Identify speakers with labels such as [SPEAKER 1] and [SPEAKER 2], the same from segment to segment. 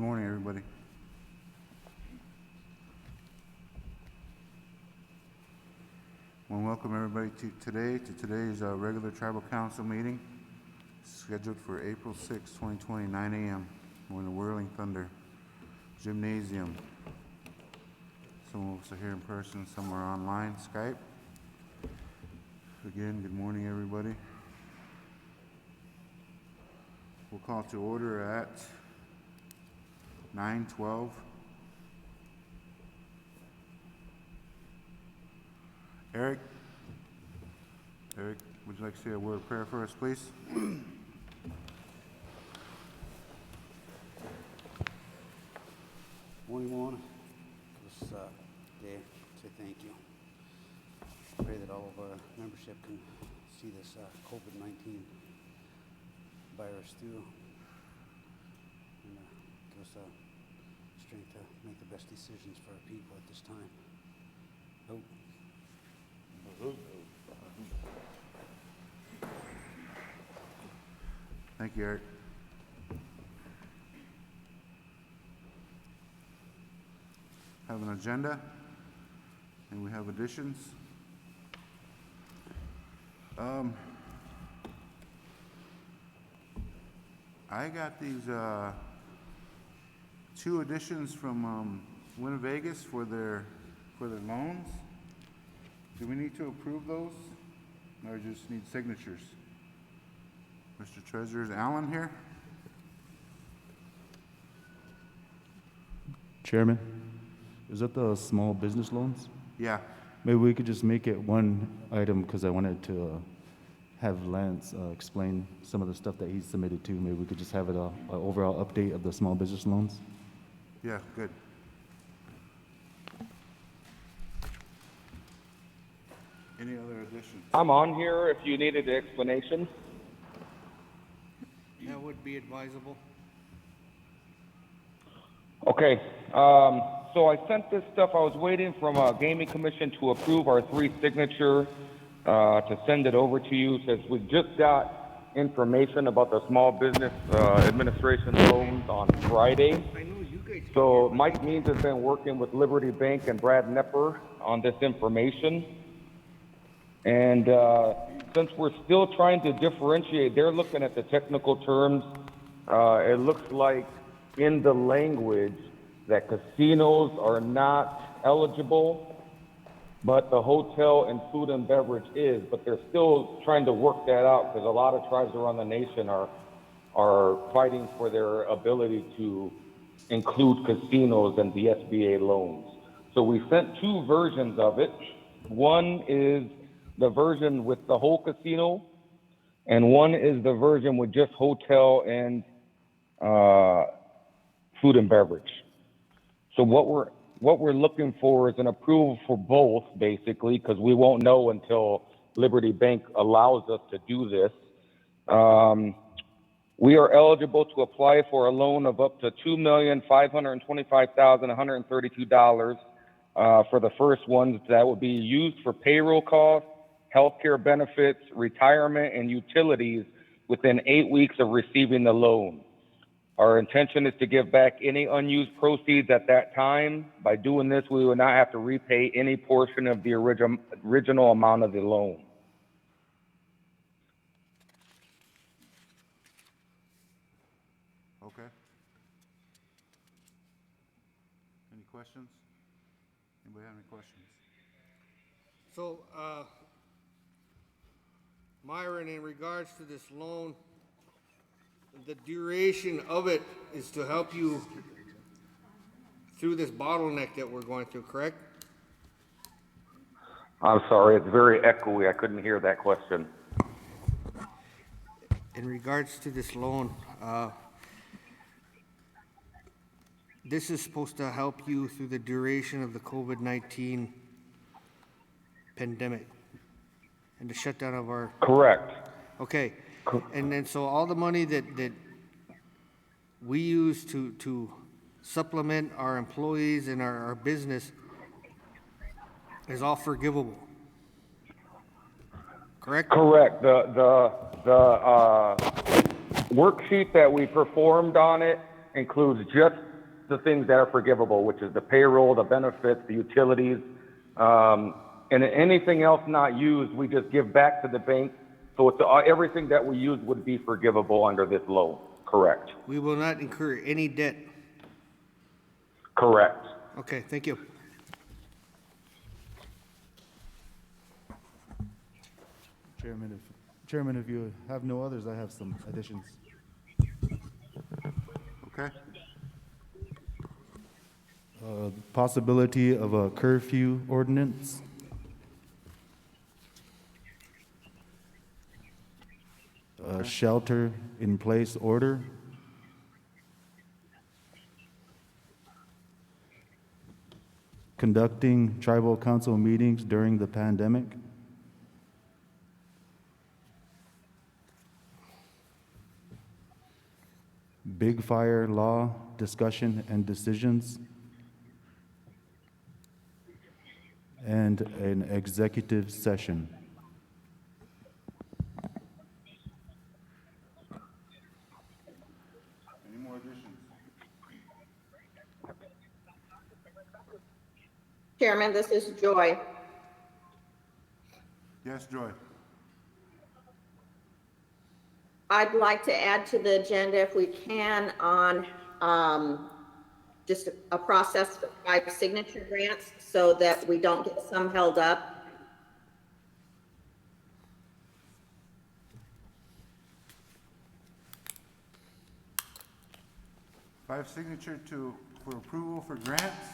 [SPEAKER 1] morning, everybody. Well, welcome everybody to today's regular tribal council meeting, scheduled for April 6, 2020, 9 a.m. We're in the Whirling Thunder Gymnasium. Some of us are here in person, some are online, Skype. Again, good morning, everybody. We'll call to order at 9:12. Eric, would you like to say a word of prayer for us, please?
[SPEAKER 2] Morning, Juan. This day, say thank you. Pray that all of our membership can see this COVID-19 virus through and give us strength to make the best decisions for our people at this time. Hope.
[SPEAKER 1] Thank you, Eric. Have an agenda, and we have additions. I got these two additions from Winnebago for their loans. Do we need to approve those, or just need signatures? Mr. Treasurer, is Alan here?
[SPEAKER 3] Chairman, is that the small business loans?
[SPEAKER 1] Yeah.
[SPEAKER 3] Maybe we could just make it one item because I wanted to have Lance explain some of the stuff that he's submitted to. Maybe we could just have it an overall update of the small business loans.
[SPEAKER 1] Yeah, good. Any other additions?
[SPEAKER 4] I'm on here if you needed the explanation.
[SPEAKER 2] That would be advisable.
[SPEAKER 4] Okay, so I sent this stuff. I was waiting from Gaming Commission to approve our 3 signature to send it over to you, since we just got information about the small business administration loans on Friday. So Mike Means has been working with Liberty Bank and Brad Nepper on this information. And since we're still trying to differentiate, they're looking at the technical terms. It looks like in the language that casinos are not eligible, but the hotel and food and beverage is. But they're still trying to work that out because a lot of tribes around the nation are fighting for their ability to include casinos and the SBA loans. So we sent 2 versions of it. One is the version with the whole casino, and one is the version with just hotel and food and beverage. So what we're looking for is an approval for both, basically, because we won't know until Liberty Bank allows us to do this. We are eligible to apply for a loan of up to $2,525,132 for the first ones. That would be used for payroll costs, healthcare benefits, retirement, and utilities within 8 weeks of receiving the loan. Our intention is to give back any unused proceeds at that time. By doing this, we will not have to repay any portion of the original amount of the loan.
[SPEAKER 1] Okay. Any questions? Anybody have any questions?
[SPEAKER 5] So, Myron, in regards to this loan, the duration of it is to help you through this bottleneck that we're going through, correct?
[SPEAKER 4] I'm sorry, it's very echoey. I couldn't hear that question.
[SPEAKER 5] In regards to this loan, this is supposed to help you through the duration of the COVID-19 pandemic and the shutdown of our...
[SPEAKER 4] Correct.
[SPEAKER 5] Okay. And then so all the money that we use to supplement our employees and our business is all forgivable, correct?
[SPEAKER 4] Correct. The worksheet that we performed on it includes just the things that are forgivable, which is the payroll, the benefits, the utilities, and anything else not used, we just give back to the bank. So it's, everything that we use would be forgivable under this loan. Correct.
[SPEAKER 5] We will not incur any debt.
[SPEAKER 4] Correct.
[SPEAKER 5] Okay, thank you.
[SPEAKER 3] Chairman, if you have no others, I have some additions.
[SPEAKER 1] Okay?
[SPEAKER 3] Possibility of a curfew ordinance. Shelter in place order. Conducting tribal council meetings during the pandemic. Big fire law discussion and decisions. And an executive session.
[SPEAKER 1] Any more additions?
[SPEAKER 6] Chairman, this is Joy.
[SPEAKER 1] Yes, Joy.
[SPEAKER 6] I'd like to add to the agenda, if we can, on just a process for 5 signature grants so that we don't get some held up.
[SPEAKER 1] Five signature for approval for grants.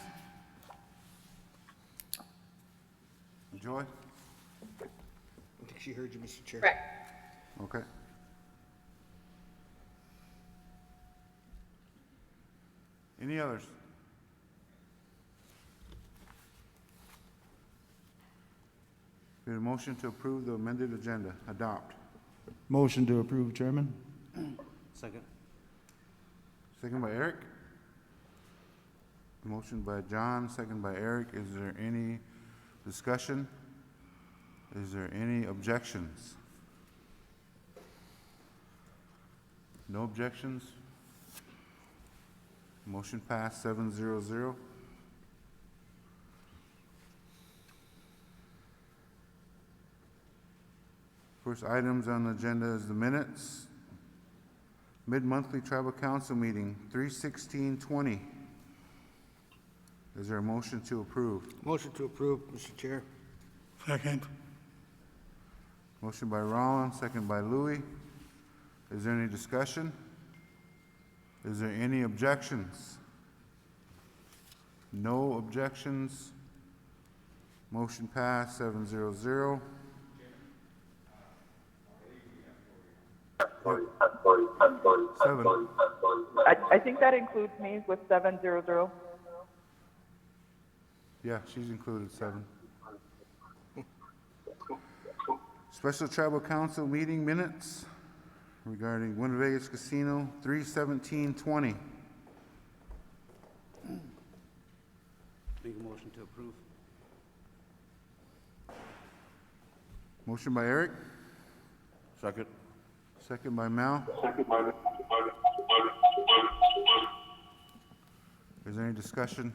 [SPEAKER 1] Joy?
[SPEAKER 5] I think she heard you, Mr. Chair.
[SPEAKER 6] Correct.
[SPEAKER 1] Okay. Any others? Get a motion to approve the amended agenda. Adopt.
[SPEAKER 3] Motion to approve, Chairman.
[SPEAKER 2] Second.
[SPEAKER 1] Second by Eric. Motion by John, second by Eric. Is there any discussion? Is there any objections? No objections? Motion passed 7-0-0. First items on the agenda is the minutes. Mid-monthly tribal council meeting, 3/16/20. Is there a motion to approve?
[SPEAKER 5] Motion to approve, Mr. Chair.
[SPEAKER 1] Second. Motion by Rollins, second by Louie. Is there any discussion? Is there any objections? No objections. Motion passed 7-0-0. Seven.
[SPEAKER 7] I think that includes me with 700.
[SPEAKER 1] Yeah, she's included, 7. Special Tribal Council meeting minutes regarding Winnebago Casino, 3/17/20.
[SPEAKER 2] Make a motion to approve.
[SPEAKER 1] Motion by Eric.
[SPEAKER 8] Second.
[SPEAKER 1] Second by Mal. Is there any discussion?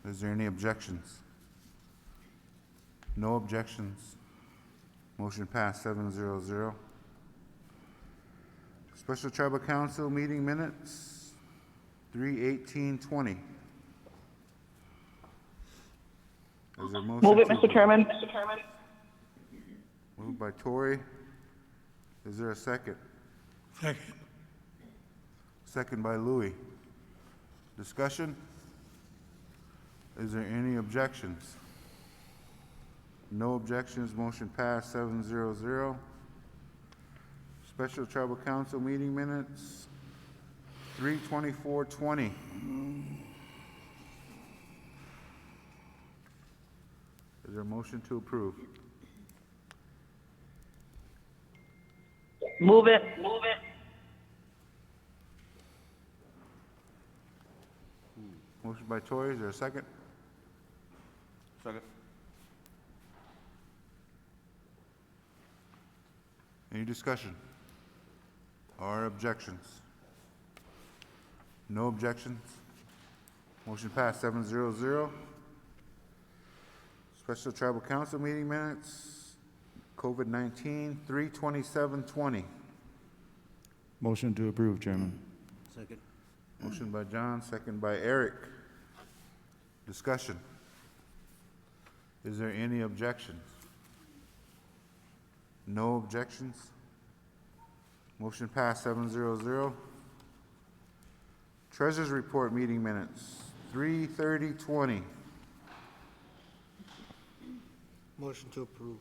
[SPEAKER 1] Is there any objections? No objections. Motion passed 7-0-0. Special Tribal Council meeting minutes, 3/18/20. Is there a motion?
[SPEAKER 7] Move it,
[SPEAKER 1] to
[SPEAKER 7] Mr. Chairman.
[SPEAKER 1] Moved by Tory. Is there a second?
[SPEAKER 8] Second.
[SPEAKER 1] Second by Louie. Discussion? Is there any objections? No objections, motion passed 7-0-0. Special Tribal Council meeting minutes, 3/24/20. Is there a motion to approve?
[SPEAKER 7] Move it.
[SPEAKER 1] Motion by Tory, is there a second?
[SPEAKER 8] Second.
[SPEAKER 1] Any discussion? Or objections? No objections? Motion passed 7-0. Special Tribal Council meeting minutes, COVID-19, 3/27/20.
[SPEAKER 3] Motion to approve, Chairman.
[SPEAKER 2] Second.
[SPEAKER 1] Motion by John, second by Eric. Discussion. Is there any objections? No objections? Motion passed 7-0. Treasurers Report meeting minutes, 3/30/20.
[SPEAKER 5] Motion to approve.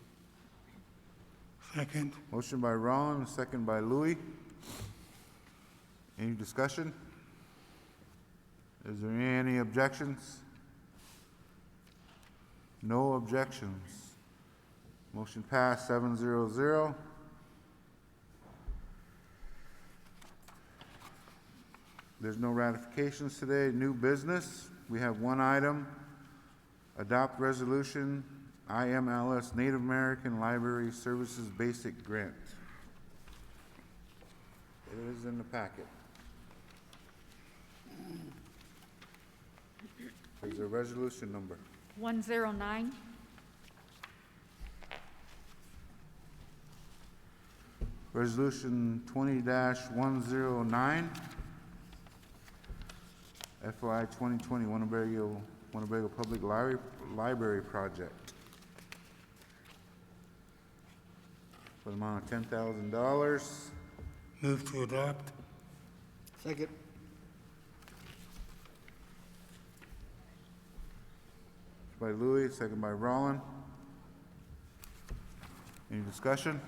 [SPEAKER 8] Second.
[SPEAKER 1] Motion by Ron, second by Louis. Any discussion? Is there any objections? No objections. Motion passed 7-0. There's no ratifications today. New business, we have one item. Adopt resolution IMLS Native American Library Services Basic Grant. It is in the packet. There's a resolution number.
[SPEAKER 9] 109.
[SPEAKER 1] Resolution 20-109. FY 2020 Winnebago Public Library Project. For the amount of $10,000.
[SPEAKER 8] Move to adopt.
[SPEAKER 5] Second.
[SPEAKER 1] By Louis, second by Roland. Any discussion?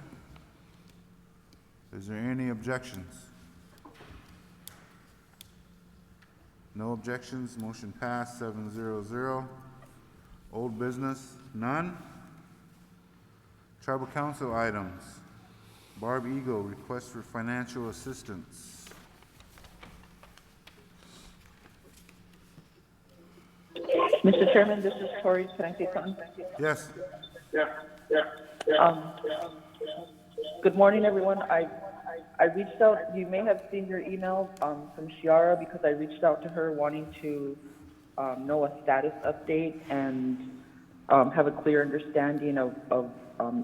[SPEAKER 1] Is there any objections? No objections, motion passed 7-0. Old business, none. Tribal Council items. Barb Eagle, request for financial assistance.
[SPEAKER 7] Mr. Chairman, this is Tori. Can I say something?
[SPEAKER 1] Yes,
[SPEAKER 7] Good morning, everyone. I reached out, you may have seen your email from Shiara because I reached out to her wanting to know a status update and have a clear understanding of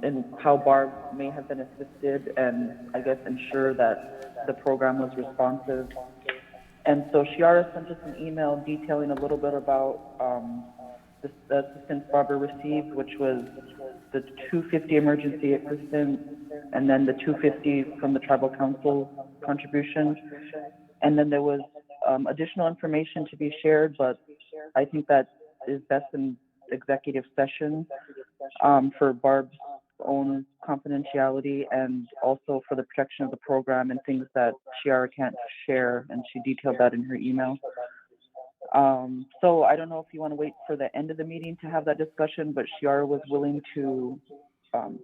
[SPEAKER 7] and how Barb may have been assisted and I guess ensure that the program was responsive. And so Shiara sent us an email detailing a little bit about the assistance Barbara received, which was the $250 emergency assistance, and then the $250 from the tribal council contribution. And then there was additional information to be shared, but I think that is best in executive session for Barb's own confidentiality and also for the protection of the program and things that Shiara can't share, and she detailed that in her email. So I don't know if you want to wait for the end of the meeting to have that discussion, but Shiara was willing to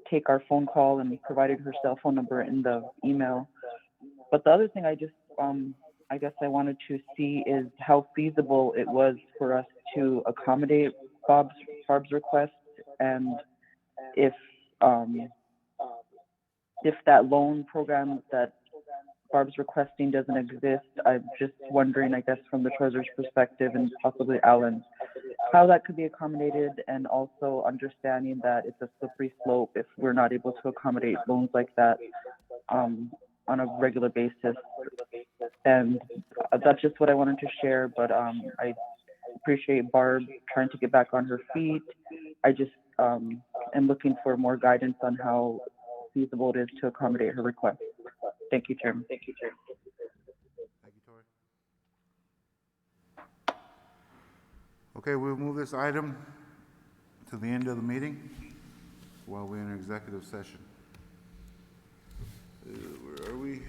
[SPEAKER 7] take our phone call and provided her cell phone number in the email. But the other thing I just, I guess I wanted to see is how feasible it was for us to accommodate Barb's request, and if that loan program that Barb's requesting doesn't exist, I'm just wondering, I guess, from the treasurer's perspective and possibly Alan's, how that could be accommodated, and also understanding that it's a slippery slope if we're not able to accommodate loans like that on a regular basis. And that's just what I wanted to share, but I appreciate Barb trying to get back on her feet. I just am looking for more guidance on how feasible it is to accommodate her request. Thank you, Chairman.
[SPEAKER 1] thank you, Tori. Okay, we'll move this item to the end of the meeting while we're in executive session. Where are we?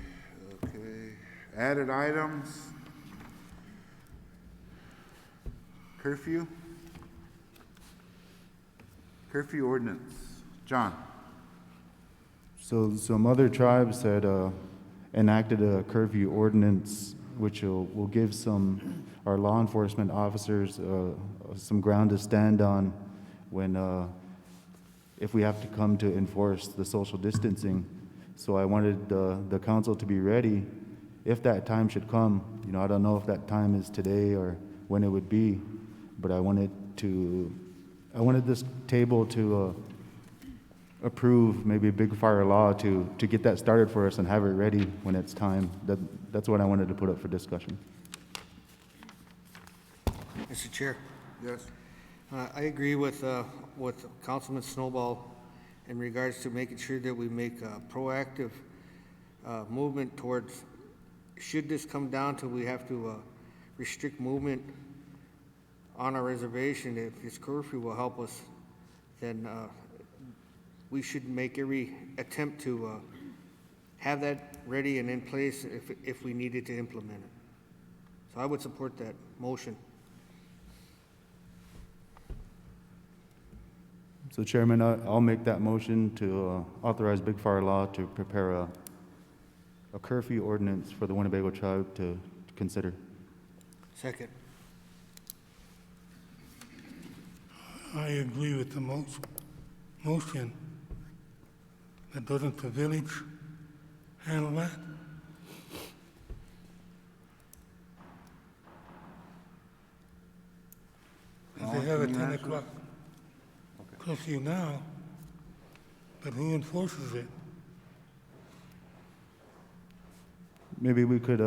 [SPEAKER 1] Okay, added items. Curfew ordinance. John.
[SPEAKER 3] So some other tribes had enacted a curfew ordinance, which will give our law enforcement officers some ground to stand on when if we have to come to enforce the social distancing. So I wanted the council to be ready if that time should come. You know, I don't know if that time is today or when it would be, but I wanted this table to approve maybe a big fire law to get that started for us and have it ready when it's time. That's what I wanted to put up for discussion.
[SPEAKER 5] Mr. Chair,
[SPEAKER 1] Yes.
[SPEAKER 5] I agree with Councilman Snowball in regards to making sure that we make a proactive movement towards, should this come down to we have to restrict movement on our reservation, if this curfew will help us, then we should make every attempt to have that ready and in place if we needed to implement it. So I would support that motion.
[SPEAKER 3] So Chairman, I'll make that motion to authorize Big Fire Law to prepare a curfew ordinance for the Winnebago tribe to consider.
[SPEAKER 5] Second.
[SPEAKER 8] I agree with the motion. But doesn't the village handle that? If they have a
[SPEAKER 1] Can you
[SPEAKER 8] 10
[SPEAKER 1] answer?
[SPEAKER 8] o'clock curfew now, but who enforces it?
[SPEAKER 3] Maybe we could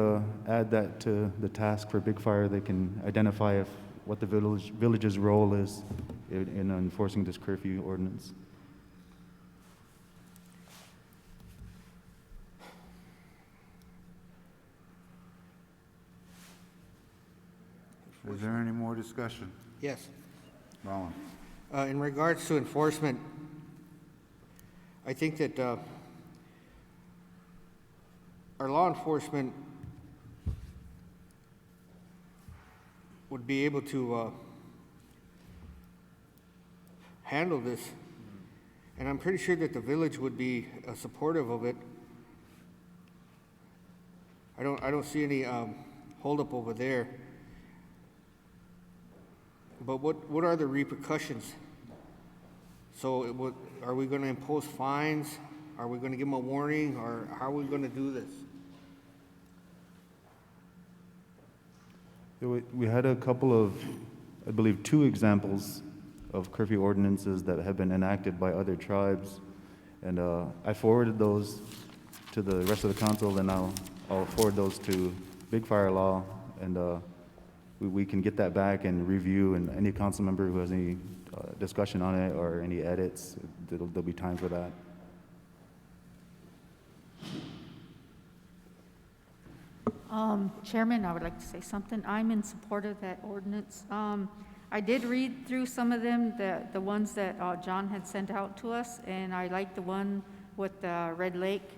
[SPEAKER 3] add that to the task for Big Fire. They can identify what the village's role is in enforcing this curfew ordinance.
[SPEAKER 1] Is there any more discussion?
[SPEAKER 5] Yes.
[SPEAKER 1] Roland?
[SPEAKER 5] In regards to enforcement, I think that our law enforcement would be able to handle this, and I'm pretty sure that the village would be supportive of it. I don't see any holdup over there. But what are the repercussions? So are we going to impose fines? Are we going to give them a warning, or how are we going to do this?
[SPEAKER 3] We had a couple of, I believe, 2 examples of curfew ordinances that have been enacted by other tribes, and I forwarded those to the rest of the council, and I'll forward those to Big Fire Law, and we can get that back and review, and any council member who has any discussion on it or any edits, there'll be time for that.
[SPEAKER 9] Chairman, I would like to say something. I'm in support of that ordinance. I did read through some of them, the ones that John had sent out to us, and I like the one with Red Lake.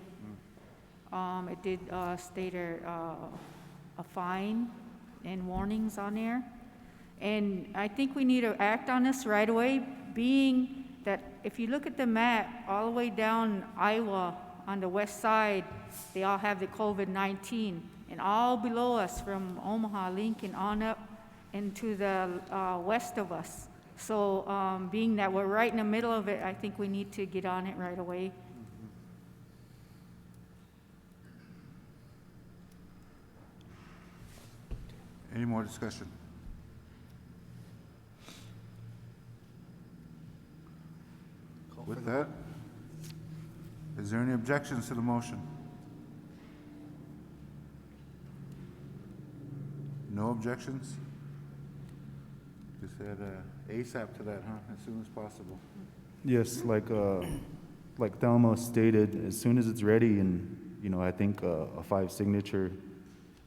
[SPEAKER 9] It did state a fine and warnings on there. And I think we need to act on this right away, being that if you look at the map, all the way down Iowa on the west side, they all have the COVID-19. And all below us from Omaha, Lincoln, on up into the west of us. So being that we're right in the middle of it, I think we need to get on it right away.
[SPEAKER 1] Any more discussion? With that, is there any objections to the motion? No objections? Just add ASAP to that, huh? As soon as possible.
[SPEAKER 3] Yes, like Thelma stated, as soon as it's ready, and I think a 5-signature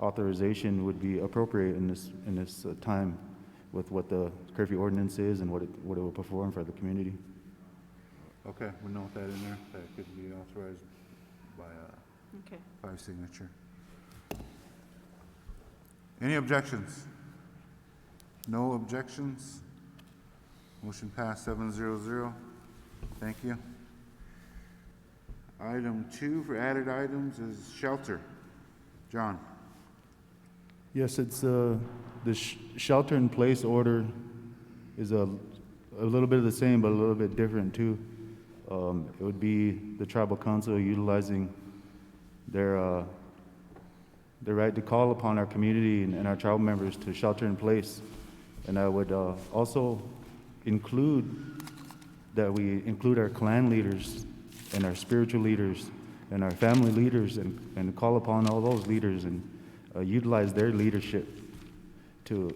[SPEAKER 3] authorization would be appropriate in this time with what the curfew ordinance is and what it will perform for the community.
[SPEAKER 1] Okay, we'll note that in there, that could be authorized by
[SPEAKER 9] Okay.
[SPEAKER 1] 5-signature. Any objections? No objections? Motion passed 7-0-0. Thank you. Item 2 for added items is shelter. John?
[SPEAKER 3] Yes, it's the shelter-in-place order is a little bit of the same, but a little bit different too. It would be the tribal council utilizing their the right to call upon our community and our tribal members to shelter in place. And I would also include that we include our clan leaders and our spiritual leaders and our family leaders and call upon all those leaders and utilize their leadership to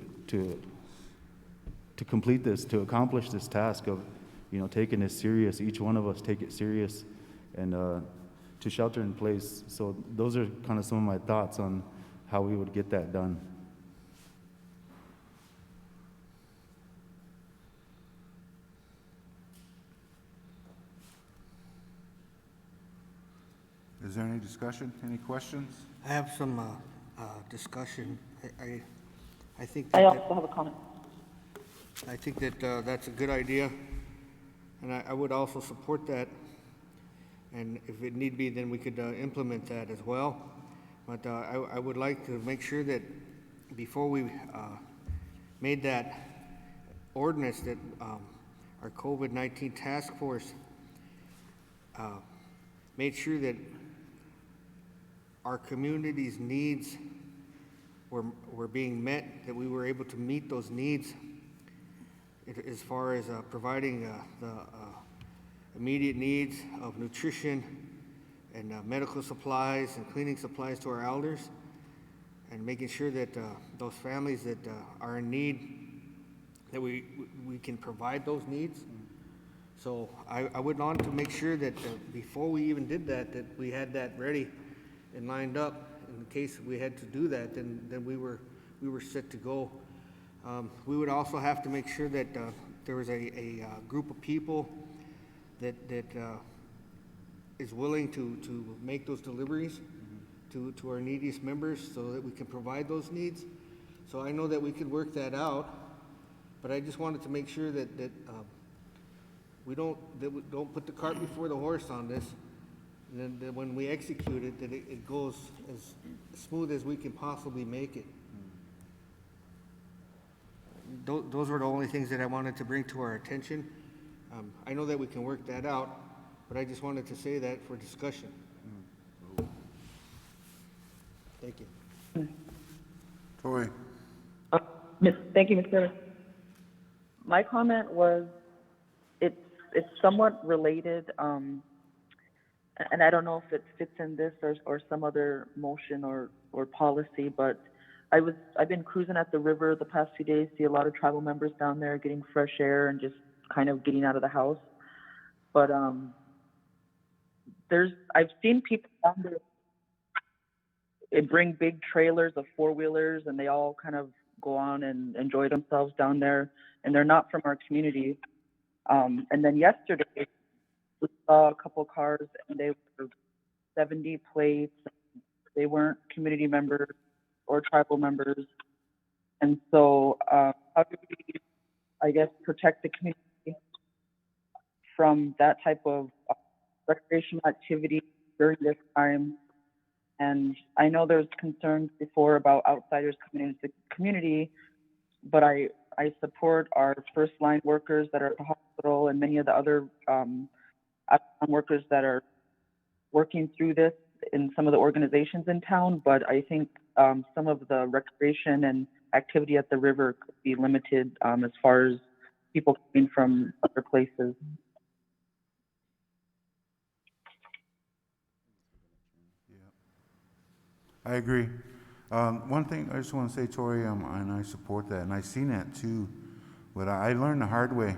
[SPEAKER 3] complete this, to accomplish this task of, taking this serious. Each one of us take it serious and to shelter in place. So those are kind of some of my thoughts on how we would get that done.
[SPEAKER 1] Is there any discussion, any questions?
[SPEAKER 5] I have some discussion. I think
[SPEAKER 7] I
[SPEAKER 5] that,
[SPEAKER 7] also have a comment.
[SPEAKER 5] I think that that's a good idea, and I would also support that. And if it need be, then we could implement that as well. But I would like to make sure that before we made that ordinance, that our COVID-19 task force made sure that our community's needs were being met, that we were able to meet those needs as far as providing the immediate needs of nutrition and medical supplies and cleaning supplies to our elders, and making sure that those families that are in need, that we can provide those needs. So I would want to make sure that before we even did that, that we had that ready and lined up in case we had to do that. Then we were set to go. We would also have to make sure that there was a group of people that is willing to make those deliveries to our neediest members, so that we can provide those needs. So I know that we could work that out, but I just wanted to make sure that we don't put the cart before the horse on this, and then that when we execute it, that it goes as smooth as we can possibly make it. Those were the only things that I wanted to bring to our attention. I know that we can work that out, but I just wanted to say that for discussion. Thank you.
[SPEAKER 1] Tori?
[SPEAKER 7] Thank you, Mr. Chairman. My comment was, it's somewhat related, and I don't know if it fits in this or some other motion or policy, but I've been cruising at the river the past few days, see a lot of tribal members down there getting fresh air and just kind of getting out of the house. But I've seen people down there bring big trailers of four-wheelers, and they all kind of go on and enjoy themselves down there, and they're not from our community. And then yesterday, we saw a couple cars, and they were 70 plates. They weren't community members or tribal members. And so how do we, I guess, protect the community from that type of recreational activity during this time? And I know there's concerns before about outsiders coming into the community, but I support our first line workers that are at the hospital and many of the other workers that are working through this in some of the organizations in town. But I think some of the recreation and activity at the river could be limited as far as people coming from other places.
[SPEAKER 1] I agree. One thing I just want to say, Tori, and I support that, and I've seen that too, but I learned the hard way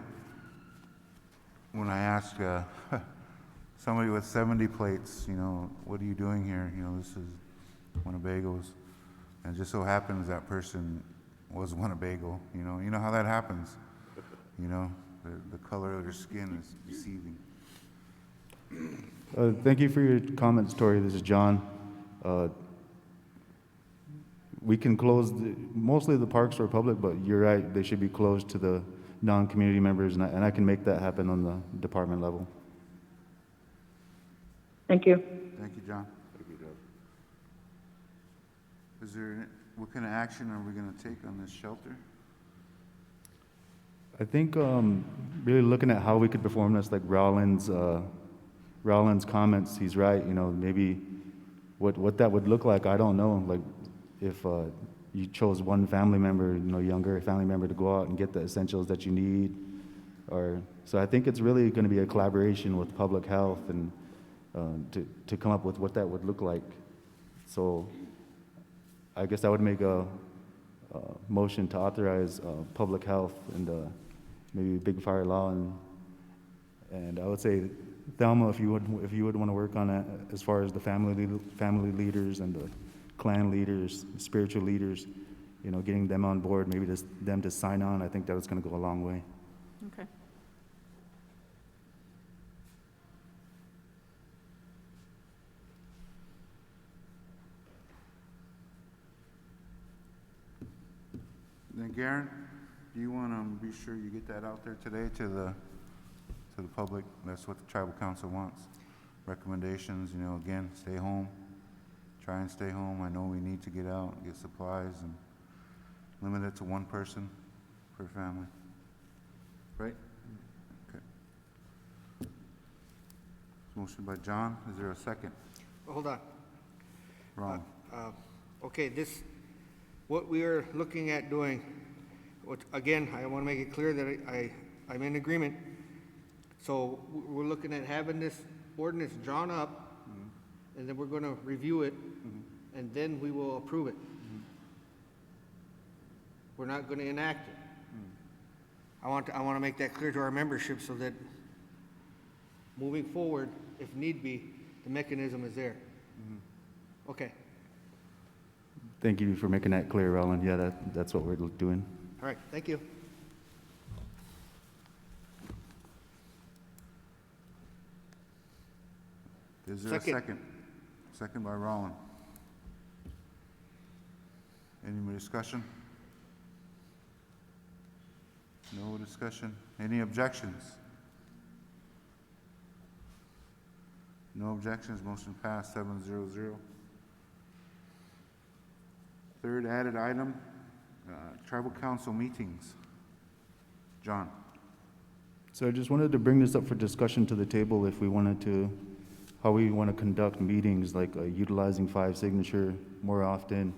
[SPEAKER 1] when I asked somebody with 70 plates, what are you doing here? This is Winnebago's, and it just so happens that person was Winnebago. You know how that happens. The color of their skin is deceiving.
[SPEAKER 3] Thank you for your comments, Tori. This is John. We can close, mostly the parks are public, but you're right, they should be closed to the non-community members, and I can make that happen on the department level.
[SPEAKER 7] Thank you.
[SPEAKER 1] Thank you, John. Thank you, Doug. What kind of action are we going to take on this shelter?
[SPEAKER 3] I think really looking at how we could perform this, like Rowland's comments, he's right, maybe what that would look like, I don't know. Like if you chose one family member, younger family member, to go out and get the essentials that you need. So I think it's really going to be a collaboration with public health and to come up with what that would look like. So I guess I would make a motion to authorize public health and maybe big fire law, and I would say, Thelma, if you would want to work on that as far as the family leaders and the clan leaders, spiritual leaders, getting them on board, maybe them to sign on. I think that was going to go a long way.
[SPEAKER 9] Okay.
[SPEAKER 1] Then Garen, do you want to be sure you get that out there today to the public? That's what the tribal council wants. Recommendations, again, stay home. Try and stay home. I know we need to get out and get supplies and limit it to one person per family. Right? Okay. Motion by John. Is there a second?
[SPEAKER 5] Hold on.
[SPEAKER 1] Wrong.
[SPEAKER 5] Okay, what we are looking at doing, again, I want to make it clear that I'm in agreement. So we're looking at having this ordinance drawn up, and then we're going to review it, and then we will approve it. We're not going to enact it. I want to make that clear to our membership so that moving forward, if need be, the mechanism is there. Okay.
[SPEAKER 3] Thank you for making that clear, Roland. Yeah, that's what we're doing.
[SPEAKER 5] All right, thank you.
[SPEAKER 1] Is there a second? Second by Roland. Any more discussion? No discussion. Any objections? No objections. Motion passed 7-0-0. Third added item, tribal council meetings. John.
[SPEAKER 3] So I just wanted to bring this up for discussion to the table if we wanted to, how we want to conduct meetings, like utilizing 5 signature more often,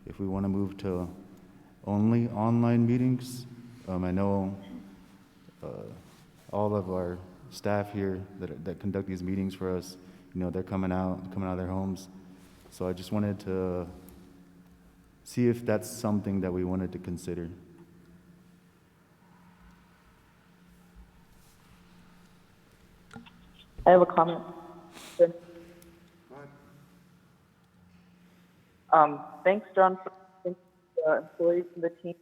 [SPEAKER 3] if we want to move to only online meetings. I know all of our staff here that conduct these meetings for us, they're coming out of their homes. So I just wanted to see if that's something that we wanted to consider.
[SPEAKER 7] I have a comment. Thanks, John, for thanks to the employees and the team,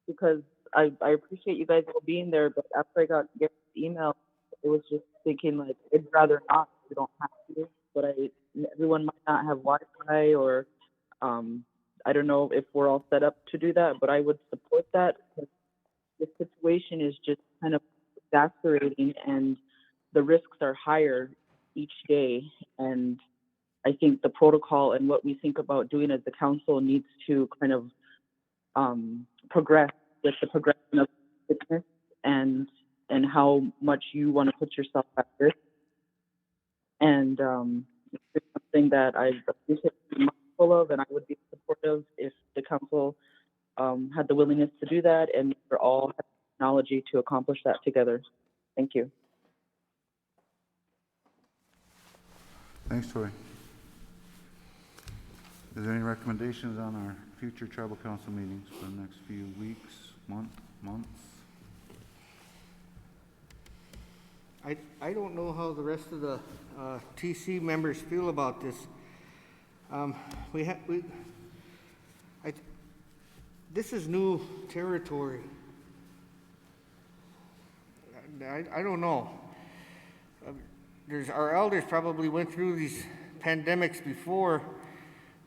[SPEAKER 7] because I appreciate you guys all being there, but after I got the email, it was just thinking, like, I'd rather not. We don't have to, but everyone might not have Wi-Fi, or I don't know if we're all set up to do that, but I would support that, because the situation is just kind of exasperating and the risks are higher each day. And I think the protocol and what we think about doing as the council needs to kind of progress with the progression of fitness and how much you want to put yourself at risk. And it's something that I appreciate being mindful of, and I would be supportive if the council had the willingness to do that, and we're all have technology to accomplish that together. Thank you.
[SPEAKER 1] Thanks, Tori. Is there any recommendations on our future tribal council meetings for the next few weeks, months?
[SPEAKER 5] I don't know how the rest of the TC members feel about this. This is new territory. I don't know. Our elders probably went through these pandemics before,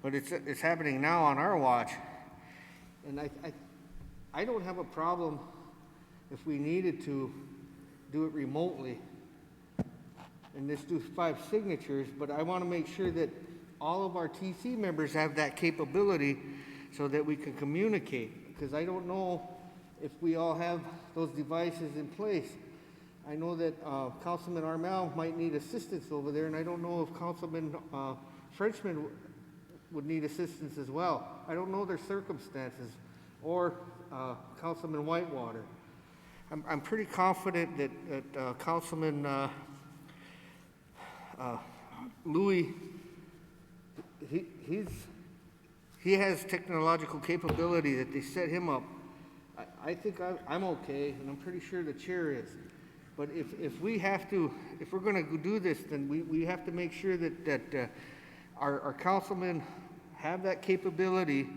[SPEAKER 5] but it's happening now on our watch. And I don't have a problem if we needed to do it remotely and just do 5 signatures, but I want to make sure that all of our TC members have that capability so that we can communicate, because I don't know if we all have those devices in place. I know that Councilman Armel might need assistance over there, and I don't know if Councilman Frenchman would need assistance as well. I don't know their circumstances, or Councilman Whitewater. I'm pretty confident that Councilman Louis, he has technological capability that they set him up. I think I'm okay, and I'm pretty sure the chair is. But if we're gonna do this, then we have to make sure that our councilmen have that capability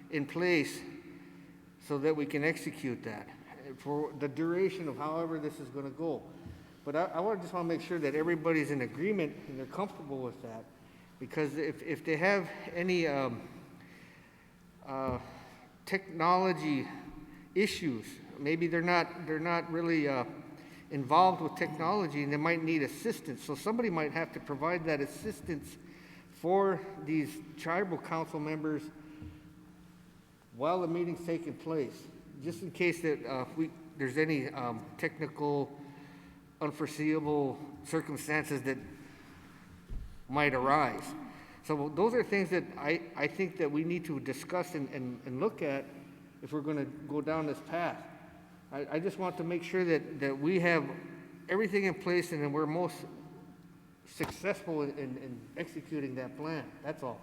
[SPEAKER 5] in place so that we can execute that for the duration of however this is gonna go. But I just wanna make sure that everybody's in agreement and they're comfortable with that. Because if they have any technology issues, maybe they're not really involved with technology and they might need assistance. So somebody might have to provide that assistance for these tribal council members while the meeting's taking place, just in case that there's any technical unforeseeable circumstances that might arise. So those are things that I think that we need to discuss and look at if we're gonna go down this path. I just want to make sure that we have everything in place and that we're most successful in executing that plan. That's all.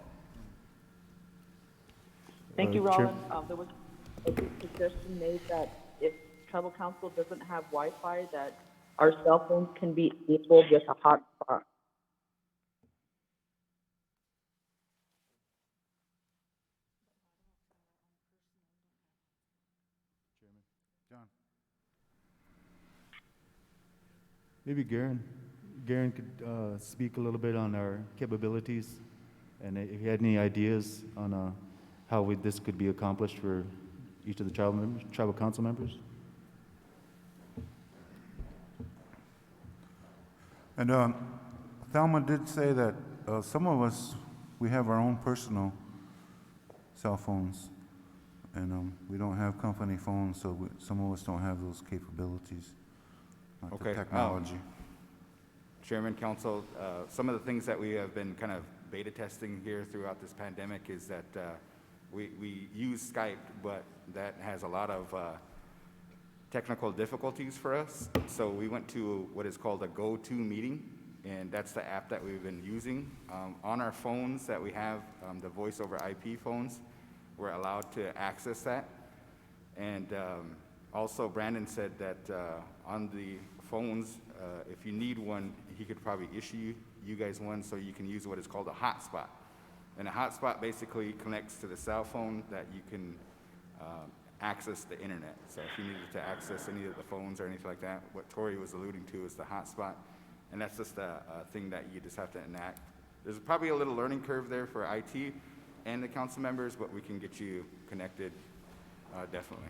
[SPEAKER 7] Thank you,
[SPEAKER 3] Chair-
[SPEAKER 7] Roland. There was a good suggestion made that if tribal council doesn't have Wi-Fi, that our cell phones can be enabled with a hotspot.
[SPEAKER 1] John?
[SPEAKER 3] Maybe Garen could speak a little bit on our capabilities, and if you had any ideas on how this could be accomplished for each of the tribal council members.
[SPEAKER 1] And Thelma did say that some of us, we have our own personal cell phones, and we don't have company phones, so some of us don't have those capabilities, not the
[SPEAKER 10] Okay,
[SPEAKER 1] technology.
[SPEAKER 10] Chairman, Council, some of the things that we have been kind of beta testing here throughout this pandemic is that we use Skype, but that has a lot of technical difficulties for us. So we went to what is called a go-to meeting, and that's the app that we've been using. On our phones that we have, the voice over IP phones, we're allowed to access that. And also Brandon said that on the phones, if you need one, he could probably issue you guys one so you can use what is called a hotspot. And a hotspot basically connects to the cell phone that you can access the internet. So if you needed to access any of the phones or anything like that, what Tori was alluding to is the hotspot. And that's just a thing that you just have to enact. There's probably a little learning curve there for IT and the council members, but we can get you connected, definitely.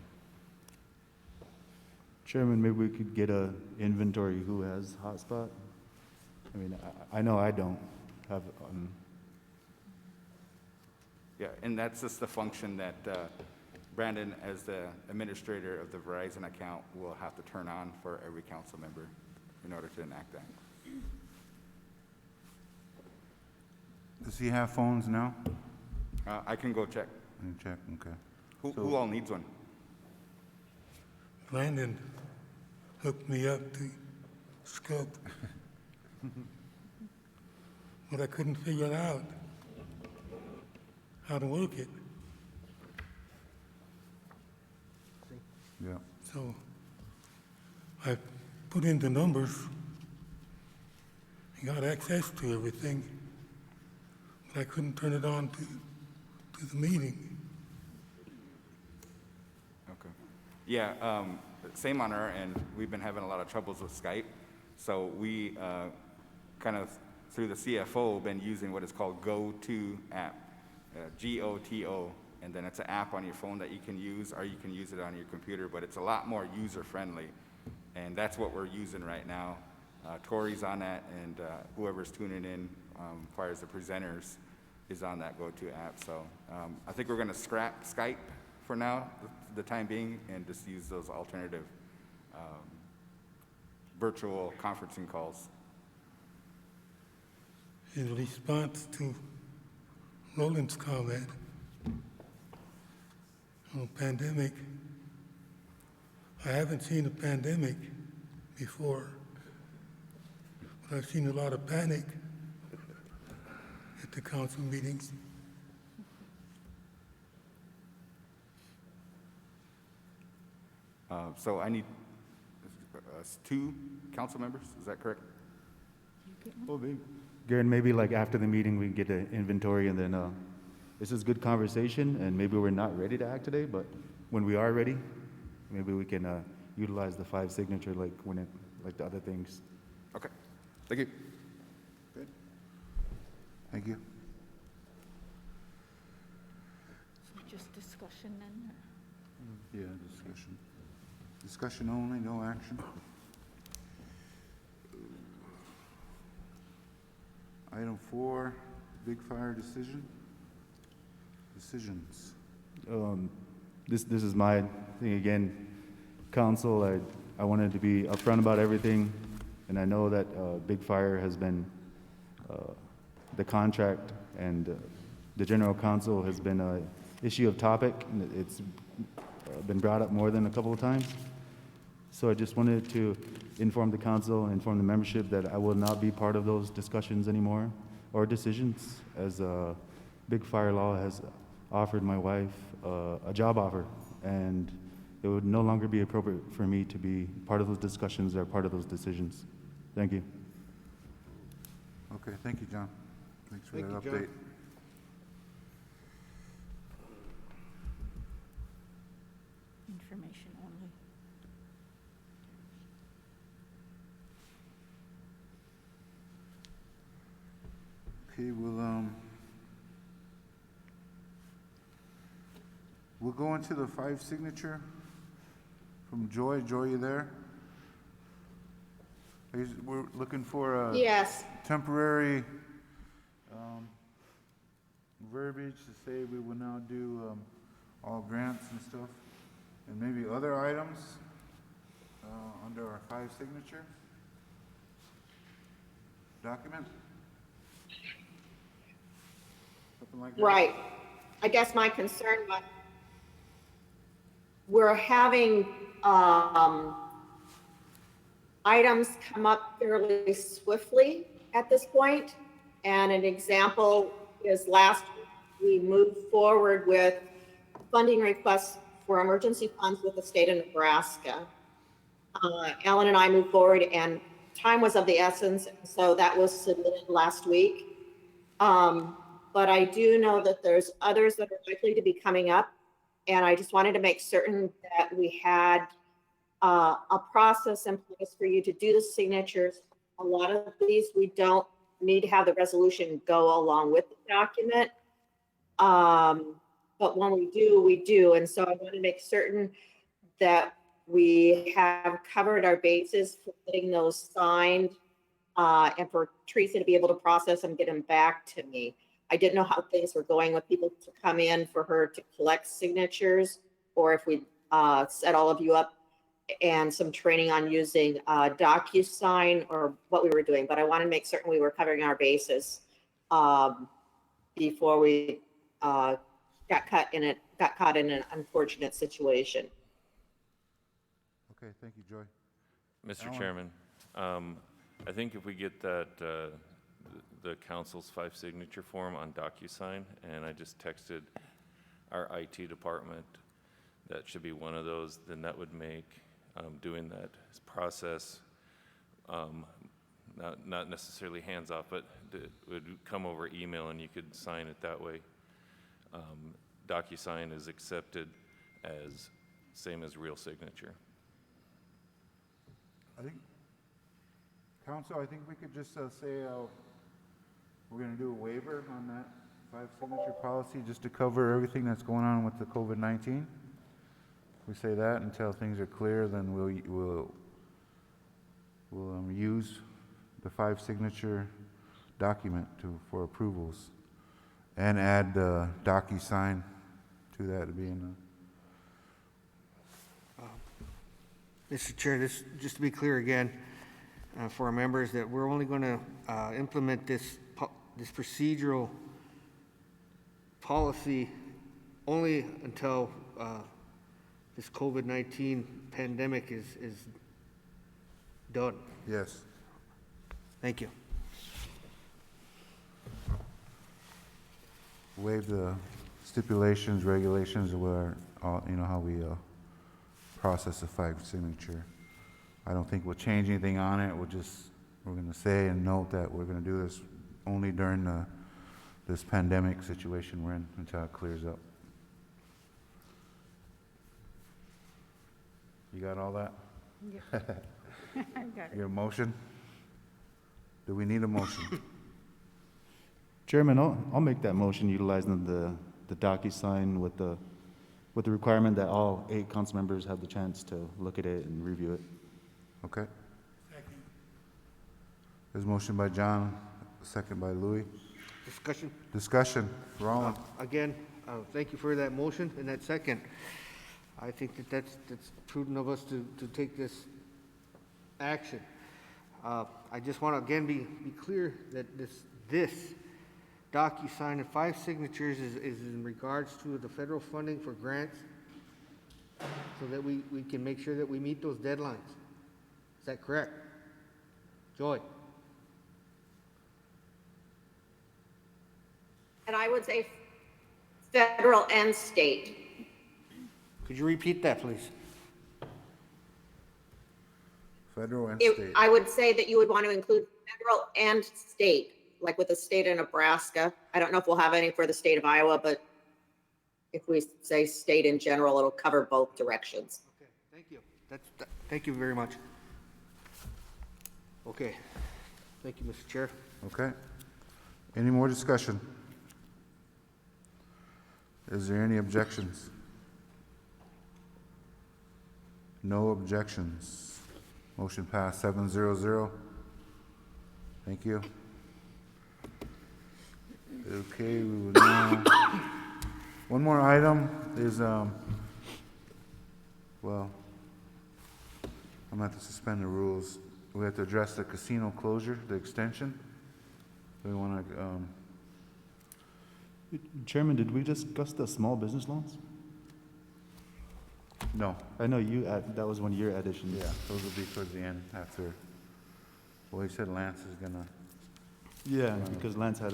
[SPEAKER 3] Chairman, maybe we could get a inventory who has hotspot. I mean, I know I don't have.
[SPEAKER 10] Yeah, and that's just the function that Brandon, as the administrator of the Verizon account, will have to turn on for every council member in order to enact that.
[SPEAKER 1] Does he have phones now?
[SPEAKER 10] I can go check.
[SPEAKER 1] Let me check, okay.
[SPEAKER 10] Who all needs one?
[SPEAKER 8] Landon hooked me up to scope. But I couldn't figure out how to work it.
[SPEAKER 1] Yeah.
[SPEAKER 8] So I put in the numbers and got access to everything, but I couldn't turn it on to the meeting.
[SPEAKER 10] Okay. Yeah, same on our end. We've been having a lot of troubles with Skype. So we kind of, through the CFO, been using what is called Go-To app, G-O-T-O. And then it's an app on your phone that you can use, or you can use it on your computer, but it's a lot more user-friendly. And that's what we're using right now. Tori's on that, and whoever's tuning in, as far as the presenters, is on that Go-To app. So I think we're going to scrap Skype for now, the time being, and just use those alternative virtual conferencing calls.
[SPEAKER 8] In response to Roland's comment on pandemic. I haven't seen a pandemic before, but I've seen a lot of panic at the council meetings.
[SPEAKER 10] So I need 2 council members, is that correct?
[SPEAKER 3] Well, Garen, maybe like after the meeting, we can get an inventory and then, this is good conversation and maybe we're not ready to act today, but when we are ready, maybe we can, utilize the 5 signature like like the other things.
[SPEAKER 10] Okay, thank you.
[SPEAKER 1] Good. Thank you.
[SPEAKER 9] So just discussion then?
[SPEAKER 1] Yeah, discussion. Discussion only, no action. Item 4, big fire decision. Decisions.
[SPEAKER 3] This is my thing again. Council, I wanted to be upfront about everything, and I know that Big Fire has been, the contract and the general counsel has been a issue of topic, and it's been brought up more than a couple of times. So I just wanted to inform the council, inform the membership that I will not be part of those discussions anymore or decisions, as Big Fire Law has offered my wife a job offer, and it would no longer be appropriate for me to be part of those discussions or part of those decisions. Thank you.
[SPEAKER 1] Okay, thank you, John. Thanks for
[SPEAKER 5] Thank
[SPEAKER 1] that
[SPEAKER 5] you, John.
[SPEAKER 1] update.
[SPEAKER 9] Information only.
[SPEAKER 1] Okay, we'll go into the 5 signature from Joy. Joy, you there? We're looking for a
[SPEAKER 6] Yes,
[SPEAKER 1] temporary verbiage to say we will now do all grants and stuff, and maybe other items under our 5 signature document. Something like that.
[SPEAKER 6] right. I guess my concern was we're having items come up fairly swiftly at this point. And an example is last week, we moved forward with funding requests for emergency funds with the state of Nebraska. Ellen and I moved forward and time was of the essence, so that was submitted last week. But I do know that there's others that are likely to be coming up, and I just wanted to make certain that we had a process in place for you to do the signatures. A lot of these, we don't need to have the resolution go along with the document. But when we do, we do. And so I want to make certain that we have covered our bases for getting those signed, and for Teresa to be able to process them, get them back to me. I didn't know how things were going with people to come in for her to collect signatures, or if we set all of you up and some training on using DocuSign or what we were doing. But I want to make certain we were covering our bases before we got caught in an unfortunate situation.
[SPEAKER 1] Okay, thank you, Joy.
[SPEAKER 11] Mr.
[SPEAKER 1] Alan?
[SPEAKER 11] Chairman, I think if we get that, the council's 5 signature form on DocuSign, and I just texted our IT department, that should be one of those, then that would make doing that process, not necessarily hands off, but it would come over email and you could sign it that way. DocuSign is accepted as same as real signature.
[SPEAKER 1] I think, Council, I think we could just say we're going to do a waiver on that 5 signature policy just to cover everything that's going on with the COVID-19. We say that until things are clear, then we'll use the 5 signature document for approvals and add the DocuSign to that to be in
[SPEAKER 5] Mr. Chair, this, just to be clear again, for our members, that we're only going to implement this procedural policy only until this COVID-19 pandemic is done.
[SPEAKER 1] Yes.
[SPEAKER 5] Thank you.
[SPEAKER 1] Waive the stipulations, regulations, where, you know, how we process a 5 signature. I don't think we'll change anything on it. We're gonna say and note that we're gonna do this only during this pandemic situation we're in until it clears up. You got all that?
[SPEAKER 9] I got it.
[SPEAKER 1] Your motion? Do we need a motion?
[SPEAKER 3] Chairman, I'll make that motion utilizing the DocuSign with the requirement that all 8 council members have the chance to look at it and review it.
[SPEAKER 1] Okay. There's a motion by John, a second by Louis.
[SPEAKER 5] Discussion?
[SPEAKER 1] Discussion, Roland.
[SPEAKER 5] Again, thank you for that motion and that second. I think that's prudent of us to take this action. I just want to again be clear that this DocuSign of 5 signatures is in regards to the federal funding for grants, so that we can make sure that we meet those deadlines. Is that correct? Joy?
[SPEAKER 6] And I would say federal and state.
[SPEAKER 5] Could you repeat that, please?
[SPEAKER 1] Federal and state.
[SPEAKER 6] I would say that you would want to include federal and state, like with the state of Nebraska. I don't know if we'll have any for the state of Iowa, but if we say state in general, it'll cover both directions.
[SPEAKER 5] Okay, thank you. Thank you very much. Okay, thank you, Mr. Chair.
[SPEAKER 1] Okay. Any more discussion? Is there any objections? No objections. Motion passed 7-0-0. Thank you. Okay, we will now, one more item is, well, I'm gonna have to suspend the rules. We have to address the casino closure, the extension. We wanna,
[SPEAKER 3] Chairman, did we discuss the small business loans?
[SPEAKER 1] no,
[SPEAKER 3] I know that was one of your additions.
[SPEAKER 1] yeah, those will be towards the end after, well, he said Lance is gonna,
[SPEAKER 3] Yeah, because Lance I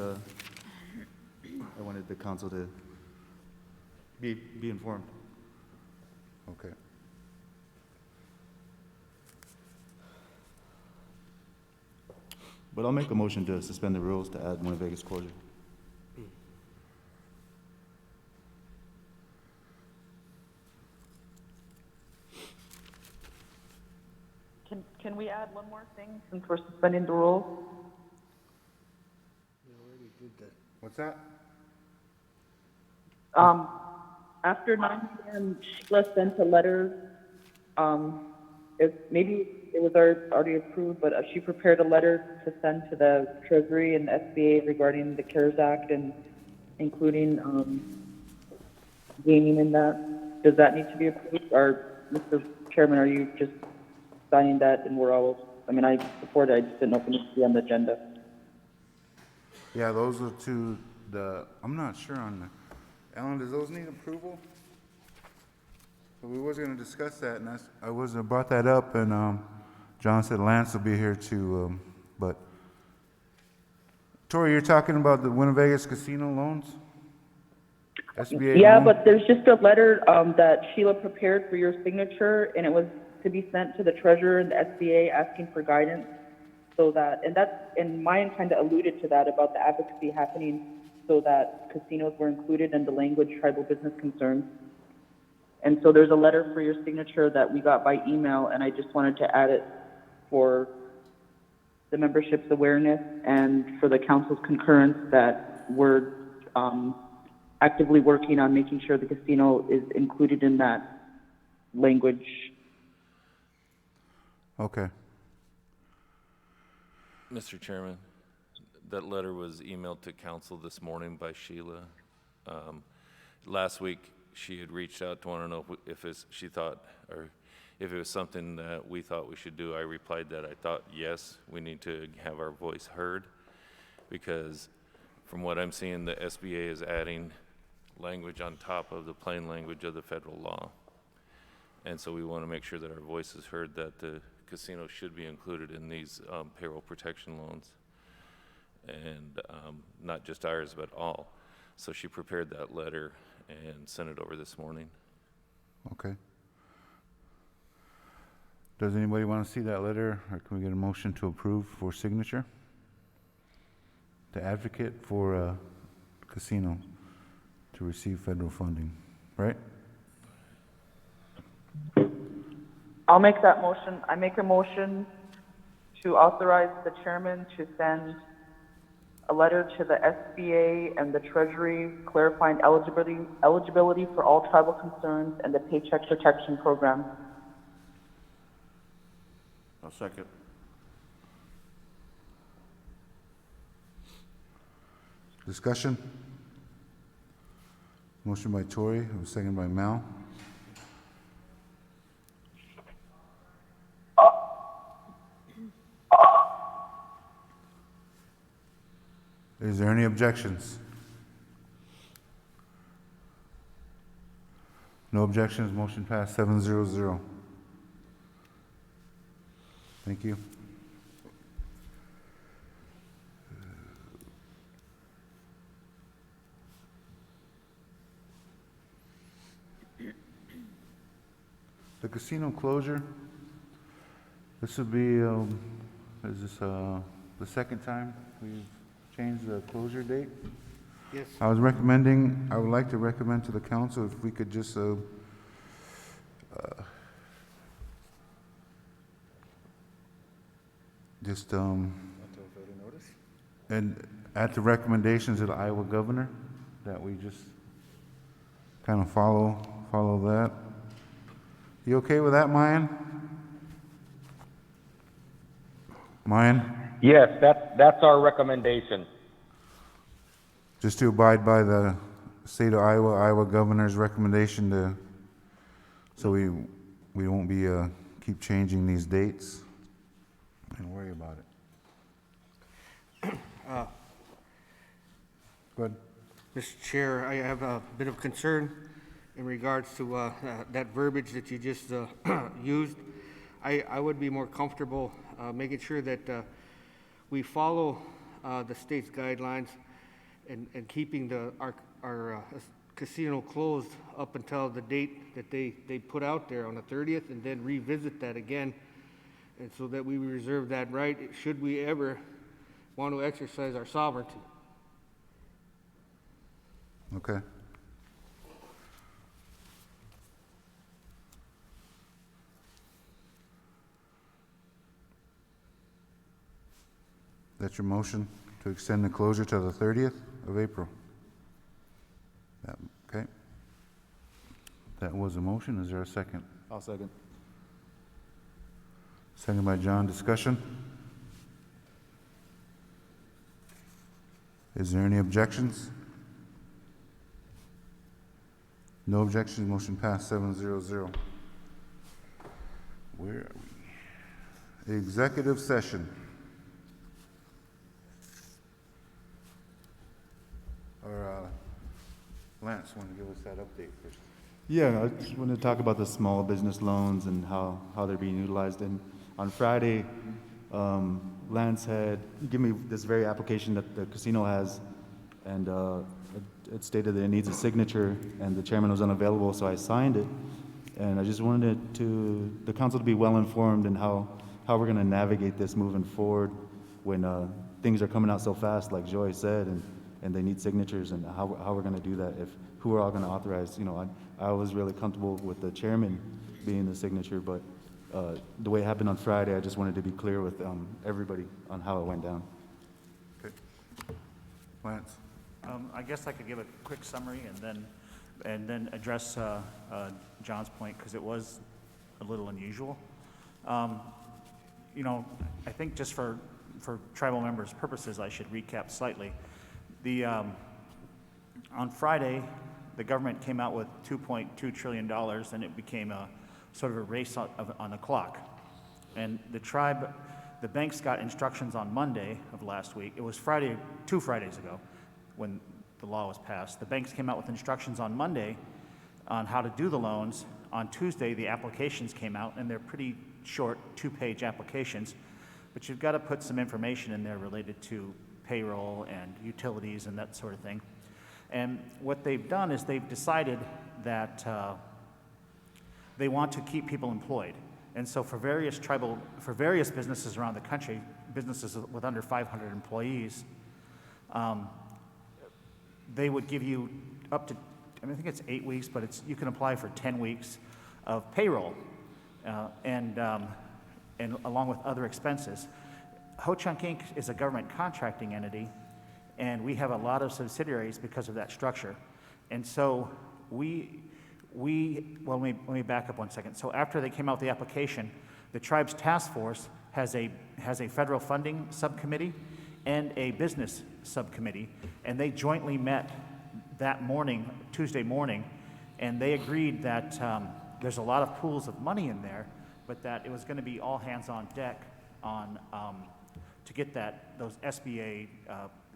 [SPEAKER 3] wanted the council to be informed.
[SPEAKER 1] okay.
[SPEAKER 3] But I'll make a motion to suspend the rules to add Winnebago's closure.
[SPEAKER 7] Can we add one more thing since we're suspending the rules?
[SPEAKER 1] What's that?
[SPEAKER 7] After 9 p.m., Sheila sent a letter, maybe it was already approved, but she prepared a letter to send to the Treasury and the SBA regarding the CARES Act and including, gaming in that. Does that need to be approved, or, Mr. Chairman, are you just signing that and we're all, I support it, I just didn't know if it needs to be on the agenda.
[SPEAKER 1] Yeah, those are two, I'm not sure on the, Ellen, does those need approval? So we was gonna discuss that, and I brought that up, and, John said Lance will be here too, but, Tori, you're talking about the Winnebago's casino loans? SBA
[SPEAKER 7] Yeah,
[SPEAKER 1] loan?
[SPEAKER 7] but there's just a letter that Sheila prepared for your signature, and it was to be sent to the treasurer and the SBA asking for guidance, so that, and mine kind of alluded to that about the advocacy happening, so that casinos were included in the language tribal business concerns. And so there's a letter for your signature that we got by email, and I just wanted to add it for the membership's awareness and for the council's concurrence that we're actively working on making sure the casino is included in that language.
[SPEAKER 1] Okay,
[SPEAKER 11] Mr. Chairman, that letter was emailed to council this morning by Sheila. Last week, she had reached out to want to know if she thought, or if it was something that we thought we should do. I replied that I thought, yes, we need to have our voice heard, because from what I'm seeing, the SBA is adding language on top of the plain language of the federal law. And so we want to make sure that our voice is heard, that the casino should be included in these payroll protection loans. And not just ours, but all. So she prepared that letter and sent it over this morning.
[SPEAKER 1] Okay. Does anybody want to see that letter, or can we get a motion to approve for signature? To advocate for a casino to receive federal funding, right?
[SPEAKER 7] I'll make that motion. I make a motion to authorize the chairman to send a letter to the SBA and the Treasury clarifying eligibility for all tribal concerns and the Paycheck Protection Program.
[SPEAKER 12] I'll second.
[SPEAKER 1] Discussion? Motion by Tori, second by Mal. Is there any objections? No objections, motion passed 7-0-0. Thank you. The casino closure, this would be, is this the second time we've changed the closure date?
[SPEAKER 5] Yes.
[SPEAKER 1] I would like to recommend to the council if we could just, and at the recommendations of the Iowa governor, that we just kind of follow that. You okay with that, Mayan? Mayan?
[SPEAKER 4] Yes, that's our recommendation.
[SPEAKER 1] Just to abide by the state of Iowa governor's recommendation so we won't be, keep changing these dates and worry about it. Go ahead.
[SPEAKER 5] Mr. Chair, I have a bit of concern in regards to that verbiage that you just used. I would be more comfortable making sure that we follow the state's guidelines and keeping our casino closed up until the date that they put out there on the 30th, and then revisit that again, and so that we reserve that right should we ever want to exercise our sovereignty.
[SPEAKER 1] Okay. That's your motion, to extend the closure to the 30th of April? Okay. That was a motion. Is there a second?
[SPEAKER 3] I'll second.
[SPEAKER 1] Second by John. Discussion? Is there any objections? No objections. Motion passed 7-0-0. Where are we? Executive session. Or Lance, want to give us that update first?
[SPEAKER 3] Yeah, I just want to talk about the small business loans and how they're being utilized. And on Friday, Lance had given me this very application that the casino has, and it stated that it needs a signature, and the chairman was unavailable, so I signed it. And I just wanted the council to be well informed in how we're going to navigate this moving forward when things are coming out so fast, like Joy said, and they need signatures, and how we're going to do that, who we're all going to authorize. You know, I was really comfortable with the chairman being the signature, but the way it happened on Friday, I just wanted to be clear with everybody on how it went down.
[SPEAKER 1] Okay. Lance?
[SPEAKER 13] I guess I could give a quick summary and then address John's point, because it was a little unusual. You know, I think just for tribal members' purposes, I should recap slightly. On Friday, the government came out with $2.2 trillion, and it became a sort of a race on the clock. And the banks got instructions on Monday of last week. It was Friday, 2 Fridays ago, when the law was passed. The banks came out with instructions on Monday on how to do the loans. On Tuesday, the applications came out, and they're pretty short, 2-page applications, but you've got to put some information in there related to payroll and utilities and that sort of thing. And what they've done is they've decided that they want to keep people employed. And so for various businesses around the country, businesses with under 500 employees, they would give you up to, I think it's 8 weeks, but you can apply for 10 weeks of payroll and along with other expenses. Ho-Chunk Inc. is a government contracting entity, and we have a lot of subsidiaries because of that structure. And so well, let me back up 1 second. So after they came out with the application, the tribe's task force has a federal funding subcommittee and a business subcommittee, and they jointly met that morning, Tuesday morning, and they agreed that there's a lot of pools of money in there, but that it was going to be all hands on deck on to get those SBA,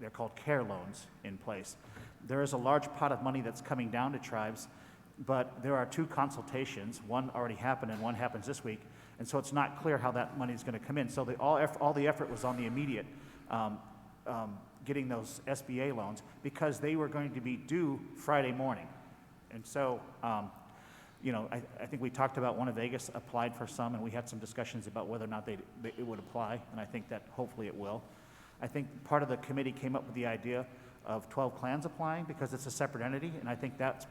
[SPEAKER 13] they're called CARE loans, in place. There is a large pot of money that's coming down to tribes, but there are 2 consultations. One already happened and one happens this week, and so it's not clear how that money is going to come in. So all the effort was on the immediate getting those SBA loans, because they were going to be due Friday morning. And so, I think we talked about Winnebago applied for some, and we had some discussions about whether or not it would apply, and I think that hopefully it will. I think part of the committee came up with the idea of 12 clans applying because it's a separate entity, and I think that's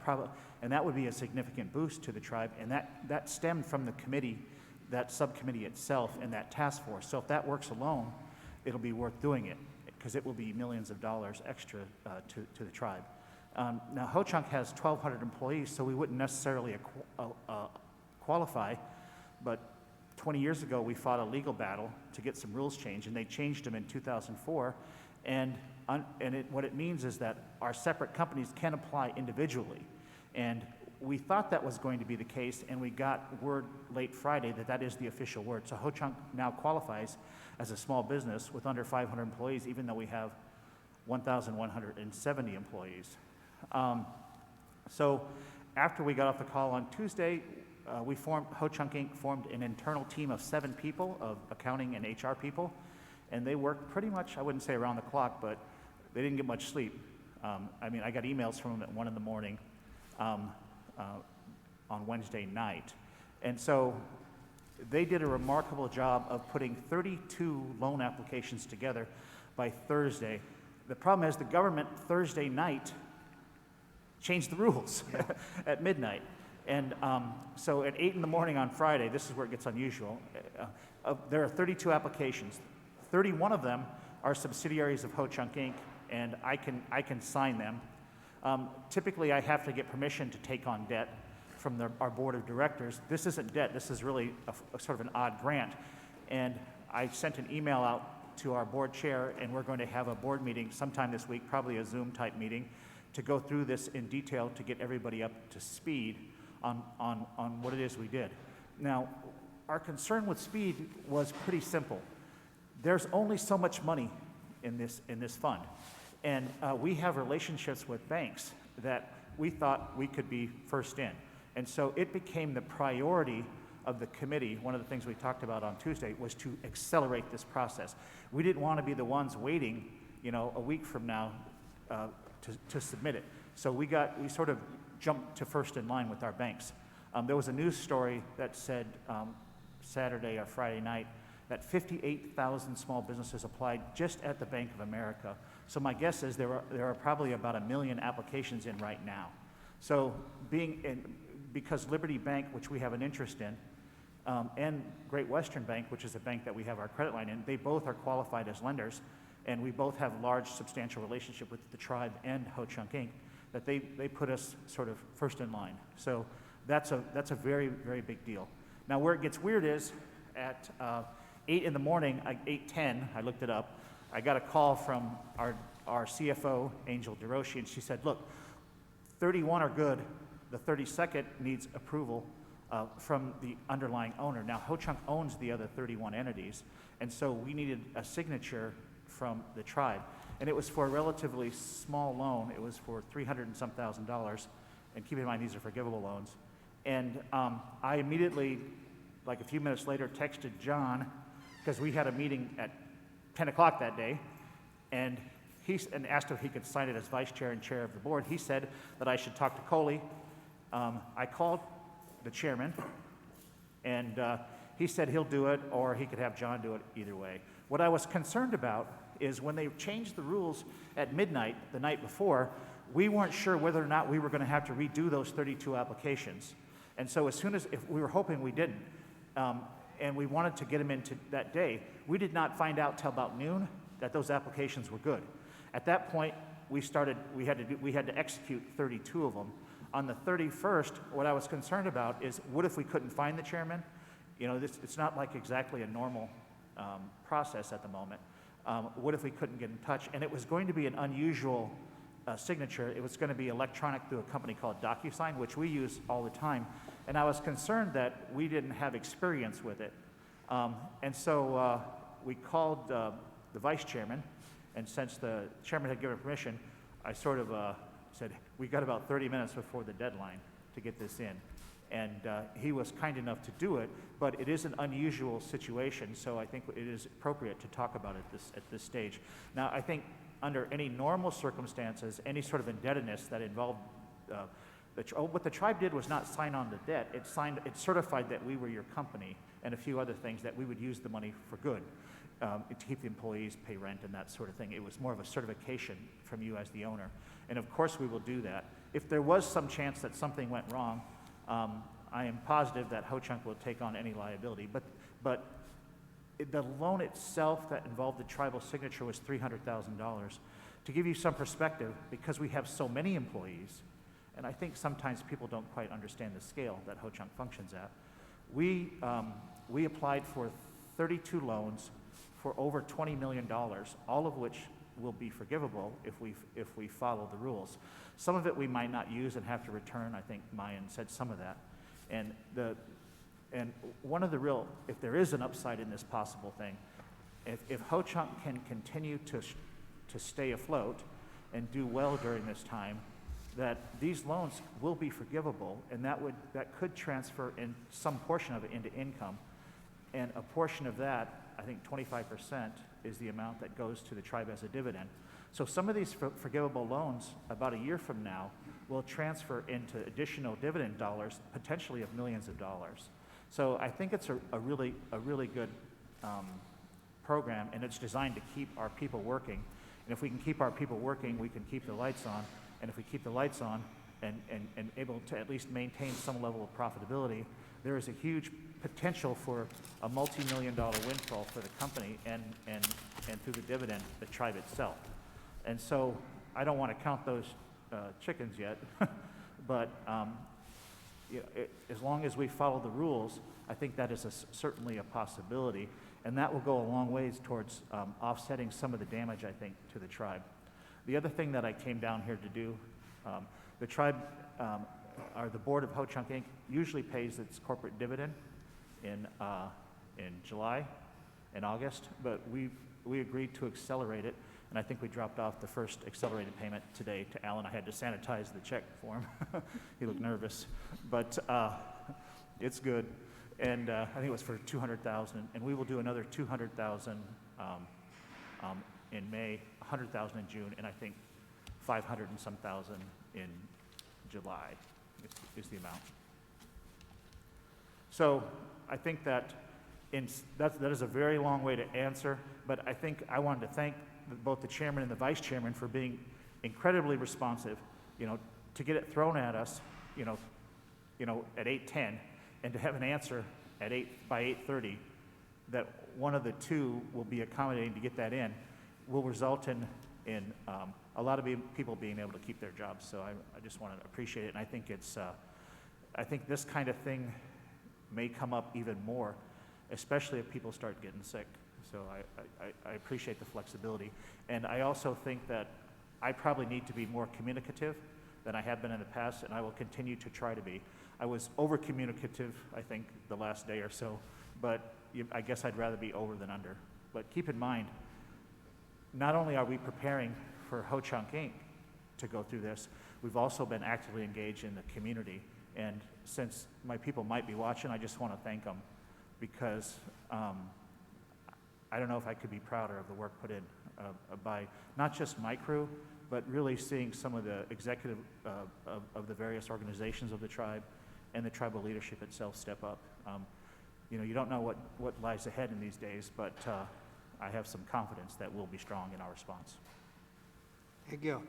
[SPEAKER 13] and that would be a significant boost to the tribe, and that stemmed from the committee, that subcommittee itself, and that task force. So if that works alone, it'll be worth doing it, because it will be millions of dollars extra to the tribe. Now, Ho-Chunk has 1,200 employees, so we wouldn't necessarily qualify, but 20 years ago, we fought a legal battle to get some rules changed, and they changed them in 2004, and what it means is that our separate companies can apply individually, and we thought that was going to be the case, and we got word late Friday that is the official word. So Ho-Chunk now qualifies as a small business with under 500 employees, even though we have 1,170 employees. So after we got off the call on Tuesday, Ho-Chunk Inc. formed an internal team of 7 people, of accounting and HR people, and they worked pretty much, I wouldn't say around the clock, but they didn't get much sleep. I got emails from them at 1 in the morning on Wednesday night. And so they did a remarkable job of putting 32 loan applications together by Thursday. The problem is the government Thursday night changed the rules at midnight. And so at 8 in the morning on Friday, this is where it gets unusual, there are 32 applications. 31 of them are subsidiaries of Ho-Chunk Inc., and I can sign them. Typically, I have to get permission to take on debt from our board of directors. This isn't debt, this is really a sort of an odd grant. And I sent an email out to our board chair, and we're going to have a board meeting sometime this week, probably a Zoom type meeting, to go through this in detail to get everybody up to speed on what it is we did. Now, our concern with speed was pretty simple. There's only so much money in this fund. And we have relationships with banks that we thought we could be first in. And so it became the priority of the committee. One of the things we talked about on Tuesday was to accelerate this process. We didn't want to be the ones waiting, a week from now to submit it. So we sort of jumped to first in line with our banks. There was a news story that said Saturday or Friday night that 58,000 small businesses applied just at the Bank of America. So my guess is there are probably about 1 million applications in right now. So because Liberty Bank, which we have an interest in, and Great Western Bank, which is a bank that we have our credit line in, they both are qualified as lenders, and we both have large, substantial relationship with the tribe and Ho-Chunk Inc., that they put us sort of first in line. So that's a very, very big deal. Now, where it gets weird is at 8 in the morning, 8:10, I looked it up, I got a call from our CFO, Angel DeRoshi, and she said, look, 31 are good, the 32nd needs approval from the underlying owner. Now, Ho-Chunk owns the other 31 entities, and so we needed a signature from the tribe. And it was for a relatively small loan. It was for $300 and some thousand. And keep in mind, these are forgivable loans. And I immediately, like a few minutes later, texted John, because we had a meeting at 10 o'clock that day, and asked if he could sign it as vice chair and chair of the board. He said that I should talk to Coley. I called the chairman, and he said he'll do it, or he could have John do it, either way. What I was concerned about is when they changed the rules at midnight the night before, we weren't sure whether or not we were going to have to redo those 32 applications. And so if we were hoping we didn't, and we wanted to get them into that day, we did not find out till about noon that those applications were good. At that point, we had to execute 32 of them. On the 31st, what I was concerned about is, what if we couldn't find the chairman? You know, it's not like exactly a normal process at the moment. What if we couldn't get in touch? And it was going to be an unusual signature. It was going to be electronic through a company called DocuSign, which we use all the time. And I was concerned that we didn't have experience with it. And so we called the vice chairman, and since the chairman had given permission, I sort of said, we got about 30 minutes before the deadline to get this in. And he was kind enough to do it, but it is an unusual situation, so I think it is appropriate to talk about it at this stage. Now, I think under any normal circumstances, any sort of indebtedness that involved what the tribe did was not sign on the debt. It certified that we were your company and a few other things, that we would use the money for good, to keep the employees, pay rent, and that sort of thing. It was more of a certification from you as the owner. And of course we will do that. If there was some chance that something went wrong, I am positive that Ho-Chunk will take on any liability. But the loan itself that involved the tribal signature was $300,000. To give you some perspective, because we have so many employees, and I think sometimes people don't quite understand the scale that Ho-Chunk functions at, we applied for 32 loans for over $20 million, all of which will be forgivable if we follow the rules. Some of it we might not use and have to return. I think Mayan said some of that. And one of the real, if there is an upside in this possible thing, if Ho-Chunk can continue to stay afloat and do well during this time, that these loans will be forgivable, and that could transfer in some portion of it into income. And a portion of that, I think 25%, is the amount that goes to the tribe as a dividend. So some of these forgivable loans, about a year from now, will transfer into additional dividend dollars, potentially of millions of dollars. So I think it's a really good program, and it's designed to keep our people working. And if we can keep our people working, we can keep the lights on. And if we keep the lights on and able to at least maintain some level of profitability, there is a huge potential for a multi-million-dollar windfall for the company and through the dividend, the tribe itself. And so I don't want to count those chickens yet, but as long as we follow the rules, I think that is certainly a possibility, and that will go a long ways towards offsetting some of the damage, I think, to the tribe. The other thing that I came down here to do, the tribe, or the board of Ho-Chunk Inc. usually pays its corporate dividend in July and August, but we agreed to accelerate it, and I think we dropped off the first accelerated payment today to Alan. I had to sanitize the check for him. He looked nervous, but it's good. And I think it was for $200,000, and we will do another $200,000 in May, $100,000 in June, and I think $500 and some thousand in July is the amount. So I think that that is a very long way to answer, but I think I wanted to thank both the chairman and the vice chairman for being incredibly responsive, to get it thrown at us, at 8:10, and to have an answer by 8:30, that one of the two will be accommodating to get that in, will result in a lot of people being able to keep their jobs. So I just want to appreciate it, and I think I think this kind of thing may come up even more, especially if people start getting sick. So I appreciate the flexibility, and I also think that I probably need to be more communicative than I have been in the past, and I will continue to try to be. I was over-communicative, I think, the last day or so, but I guess I'd rather be over than under. But keep in mind, not only are we preparing for Ho Chunk Inc. to go through this, we've also been actively engaged in the community. And since my people might be watching, I just want to thank them because I don't know if I could be prouder of the work put in by not just my crew, but really seeing some of the executive of the various organizations of the tribe and the tribal leadership itself step up. You know, you don't know what lies ahead in these days, but I have some confidence that we'll be strong in our response.
[SPEAKER 5] Thank you.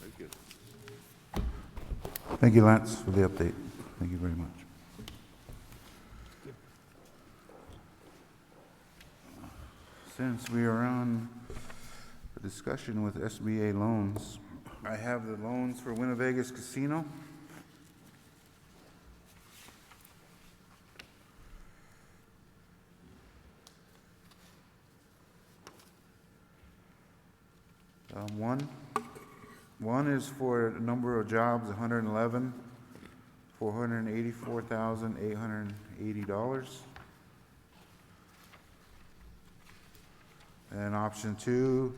[SPEAKER 1] Thank you. Thank you, Lance, for the update. Thank you very much. Since we are on a discussion with SBA loans, I have the loans for Winnebago Casino. One is for a number of jobs, 111, $484,880. And option two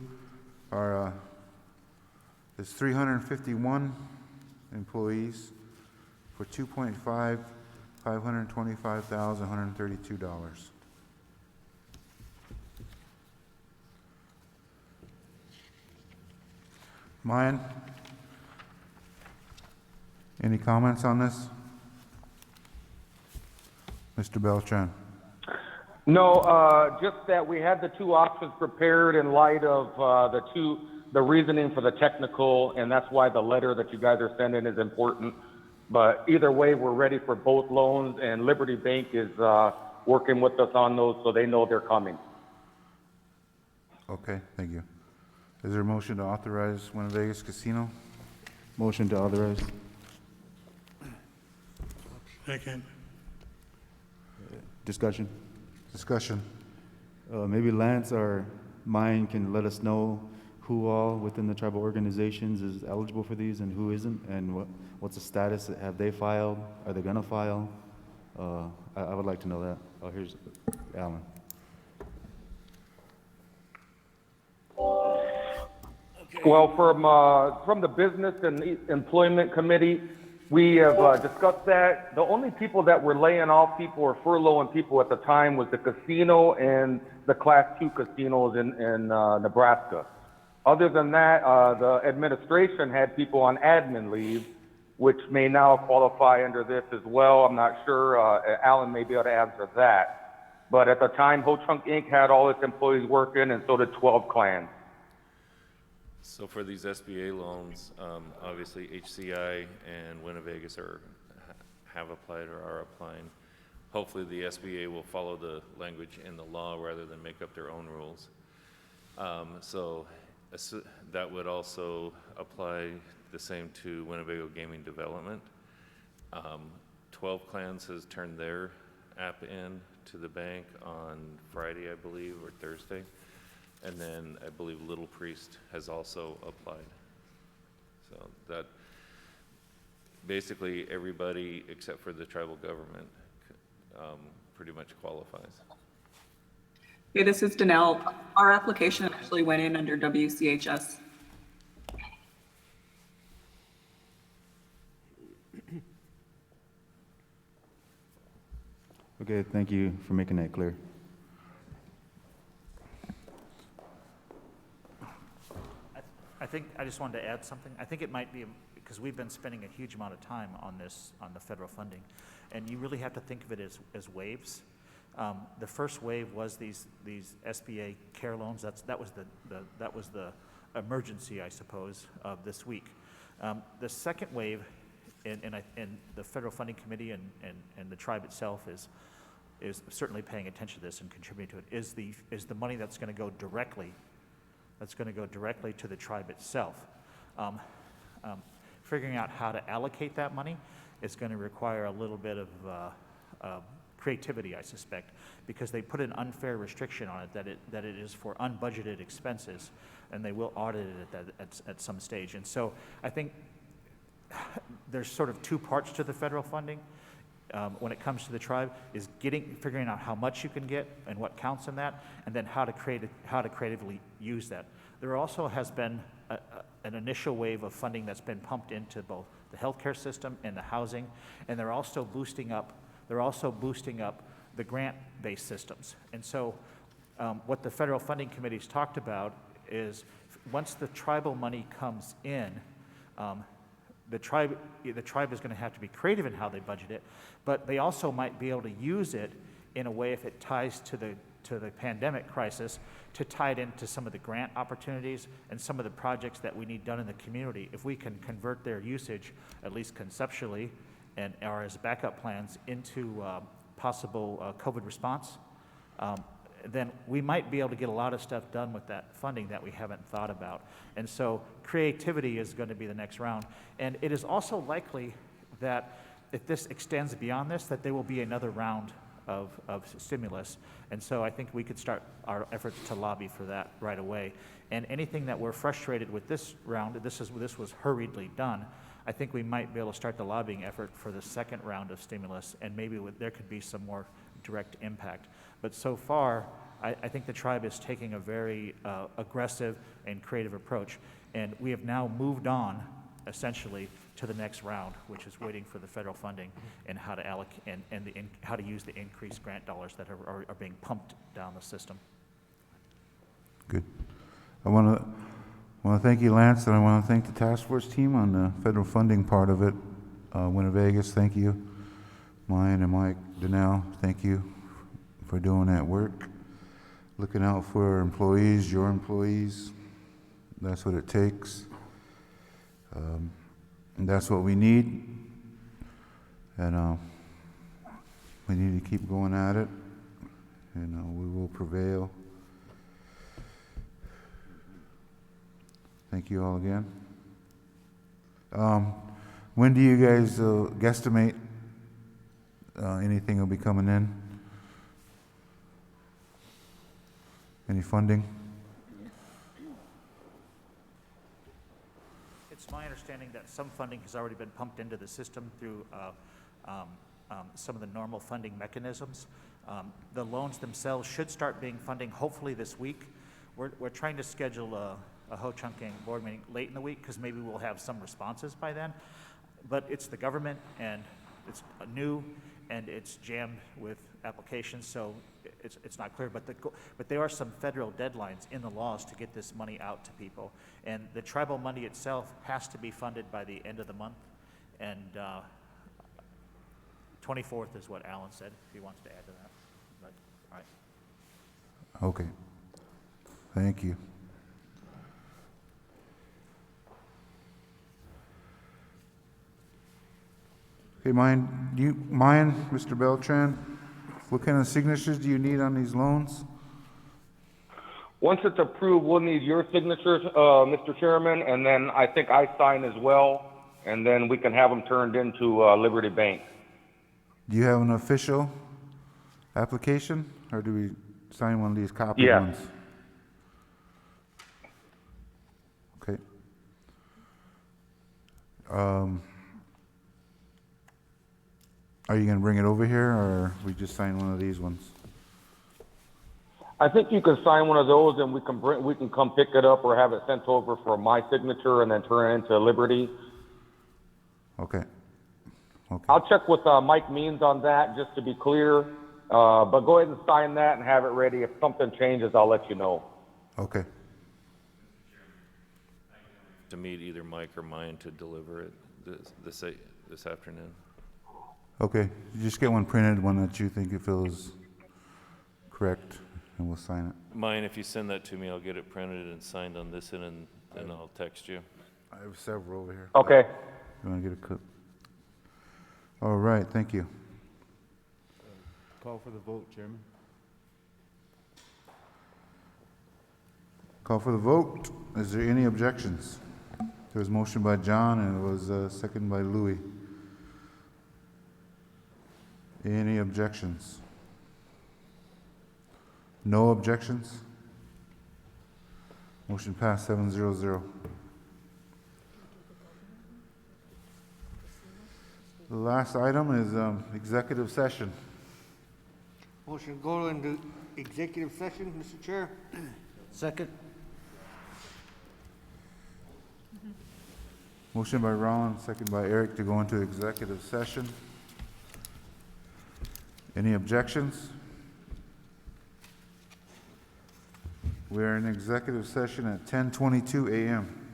[SPEAKER 1] is 351 employees for $525,132. Mayan, any comments on this? Mr. Beltran?
[SPEAKER 4] No, just that we had the two options prepared in light of the reasoning for the technical, and that's why the letter that you guys are sending is important. But either way, we're ready for both loans, and Liberty Bank is working with us on those, so they know they're coming.
[SPEAKER 1] Okay, thank you. Is there a motion to authorize Winnebago Casino?
[SPEAKER 3] Motion to authorize.
[SPEAKER 8] Second.
[SPEAKER 3] Discussion.
[SPEAKER 1] Discussion.
[SPEAKER 3] Maybe Lance or Mine can let us know who all within the tribal organizations is eligible for these and who isn't, and what's the status? Have they filed? Are they gonna file? I would like to know that. Oh, here's Alan.
[SPEAKER 4] Well, from the Business and Employment Committee, we have discussed that. The only people that were laying off people or furloughing people at the time was the casino and the Class 2 casinos in Nebraska. Other than that, the administration had people on admin leave, which may now qualify under this as well. I'm not sure. Alan may be able to answer that. But at the time, Ho Chunk Inc. had all its employees working, and so did 12 clans.
[SPEAKER 11] So for these SBA loans, obviously HCI and Winnebago have applied or are applying. Hopefully the SBA will follow the language in the law rather than make up their own rules. So that would also apply the same to Winnebago Gaming Development. 12 Clans has turned their app in to the bank on Friday, I believe, or Thursday. And then I believe Little Priest has also applied. So that basically everybody except for the tribal government pretty much qualifies.
[SPEAKER 12] Okay, this is Danelle. Our application actually went in under WCHS.
[SPEAKER 3] Okay, thank you for making that clear.
[SPEAKER 13] I think I just wanted to add something. I think it might be, because we've been spending a huge amount of time on this, on the federal funding, and you really have to think of it as waves. The first wave was these SBA care loans. That was the emergency, I suppose, of this week. The second wave, and the federal funding committee and the tribe itself is certainly paying attention to this and contributing to it. Is the money that's going to go directly? That's going to go directly to the tribe itself. Figuring out how to allocate that money is going to require a little bit of creativity, I suspect, because they put an unfair restriction on it that it is for unbudgeted expenses, and they will audit it at some stage. And so I think there's sort of two parts to the federal funding. when it comes to the tribe is figuring out how much you can get and what counts in that, and then how to creatively use that. There also has been an initial wave of funding that's been pumped into both the healthcare system and the housing, and they're also boosting up the grant-based systems. And so what the federal funding committee's talked about is once the tribal money comes in, the tribe is going to have to be creative in how they budget it, but they also might be able to use it in a way, if it ties to the pandemic crisis, to tie it into some of the grant opportunities and some of the projects that we need done in the community. If we can convert their usage, at least conceptually, or as backup plans into possible COVID response, then we might be able to get a lot of stuff done with that funding that we haven't thought about. And so creativity is going to be the next round. And it is also likely that if this extends beyond this, that there will be another round of stimulus. And so I think we could start our efforts to lobby for that right away. And anything that we're frustrated with this round, this was hurriedly done, I think we might be able to start the lobbying effort for the second round of stimulus, and maybe there could be some more direct impact. But so far, I think the tribe is taking a very aggressive and creative approach, and we have now moved on, essentially, to the next round, which is waiting for the federal funding and how to allocate and how to use the increased grant dollars that are being pumped down the system.
[SPEAKER 1] Good. I want to thank you, Lance, and I want to thank the task force team on the federal funding part of it. Winnebago, thank you. Mine and Mike Donnell, thank you for doing that work. Looking out for employees, your employees. That's what it takes. And that's what we need. And we need to keep going at it. And we will prevail. Thank you all again. When do you guys guesstimate anything will be coming in? Any funding?
[SPEAKER 13] It's my understanding that some funding has already been pumped into the system through some of the normal funding mechanisms. The loans themselves should start being funding hopefully this week. We're trying to schedule a Ho-Chunking board meeting late in the week because maybe we'll have some responses by then. But it's the government, and it's new, and it's jammed with applications, so it's not clear. But there are some federal deadlines in the laws to get this money out to people, and the tribal money itself has to be funded by the end of the month, and 24th is what Alan said, if he wants to add to that. But, all right.
[SPEAKER 1] Okay. Thank you. Okay, mine, Mr. Beltran, what kind of signatures do you need on these loans?
[SPEAKER 4] Once it's approved, we'll need your signatures, Mr. Chairman, and then I think I sign as well, and then we can have them turned into Liberty Bank.
[SPEAKER 1] Do you have an official application, or do we sign one of these copy
[SPEAKER 4] Yeah.
[SPEAKER 1] ones? Okay. Are you going to bring it over here, or we just sign one of these ones?
[SPEAKER 4] I think you can sign one of those, and we can come pick it up or have it sent over for my signature, and then turn it into Liberty.
[SPEAKER 1] Okay. Okay.
[SPEAKER 4] I'll check with Mike Means on that, just to be clear. But go ahead and sign that and have it ready. If something changes, I'll let you know.
[SPEAKER 1] Okay.
[SPEAKER 11] To meet either Mike or mine to deliver it this afternoon.
[SPEAKER 1] Okay. You just get one printed, one that you think it feels correct, and we'll sign it.
[SPEAKER 11] Mine, if you send that to me, I'll get it printed and signed on this end, and then I'll text you.
[SPEAKER 1] I have several over here.
[SPEAKER 4] Okay.
[SPEAKER 1] You want to get a clip? All right, thank you.
[SPEAKER 3] Call for the vote, Chairman.
[SPEAKER 1] Call for the vote. Is there any objections? There was motion by John, and it was second by Louis. Any objections? No objections? Motion passed 7-0-0. The last item is executive session.
[SPEAKER 5] Motion to go into executive session, Mr. Chair.
[SPEAKER 2] Second?
[SPEAKER 1] Motion by Rollins, second by Eric to go into executive session. Any objections? We are in executive session at 10:22 a.m.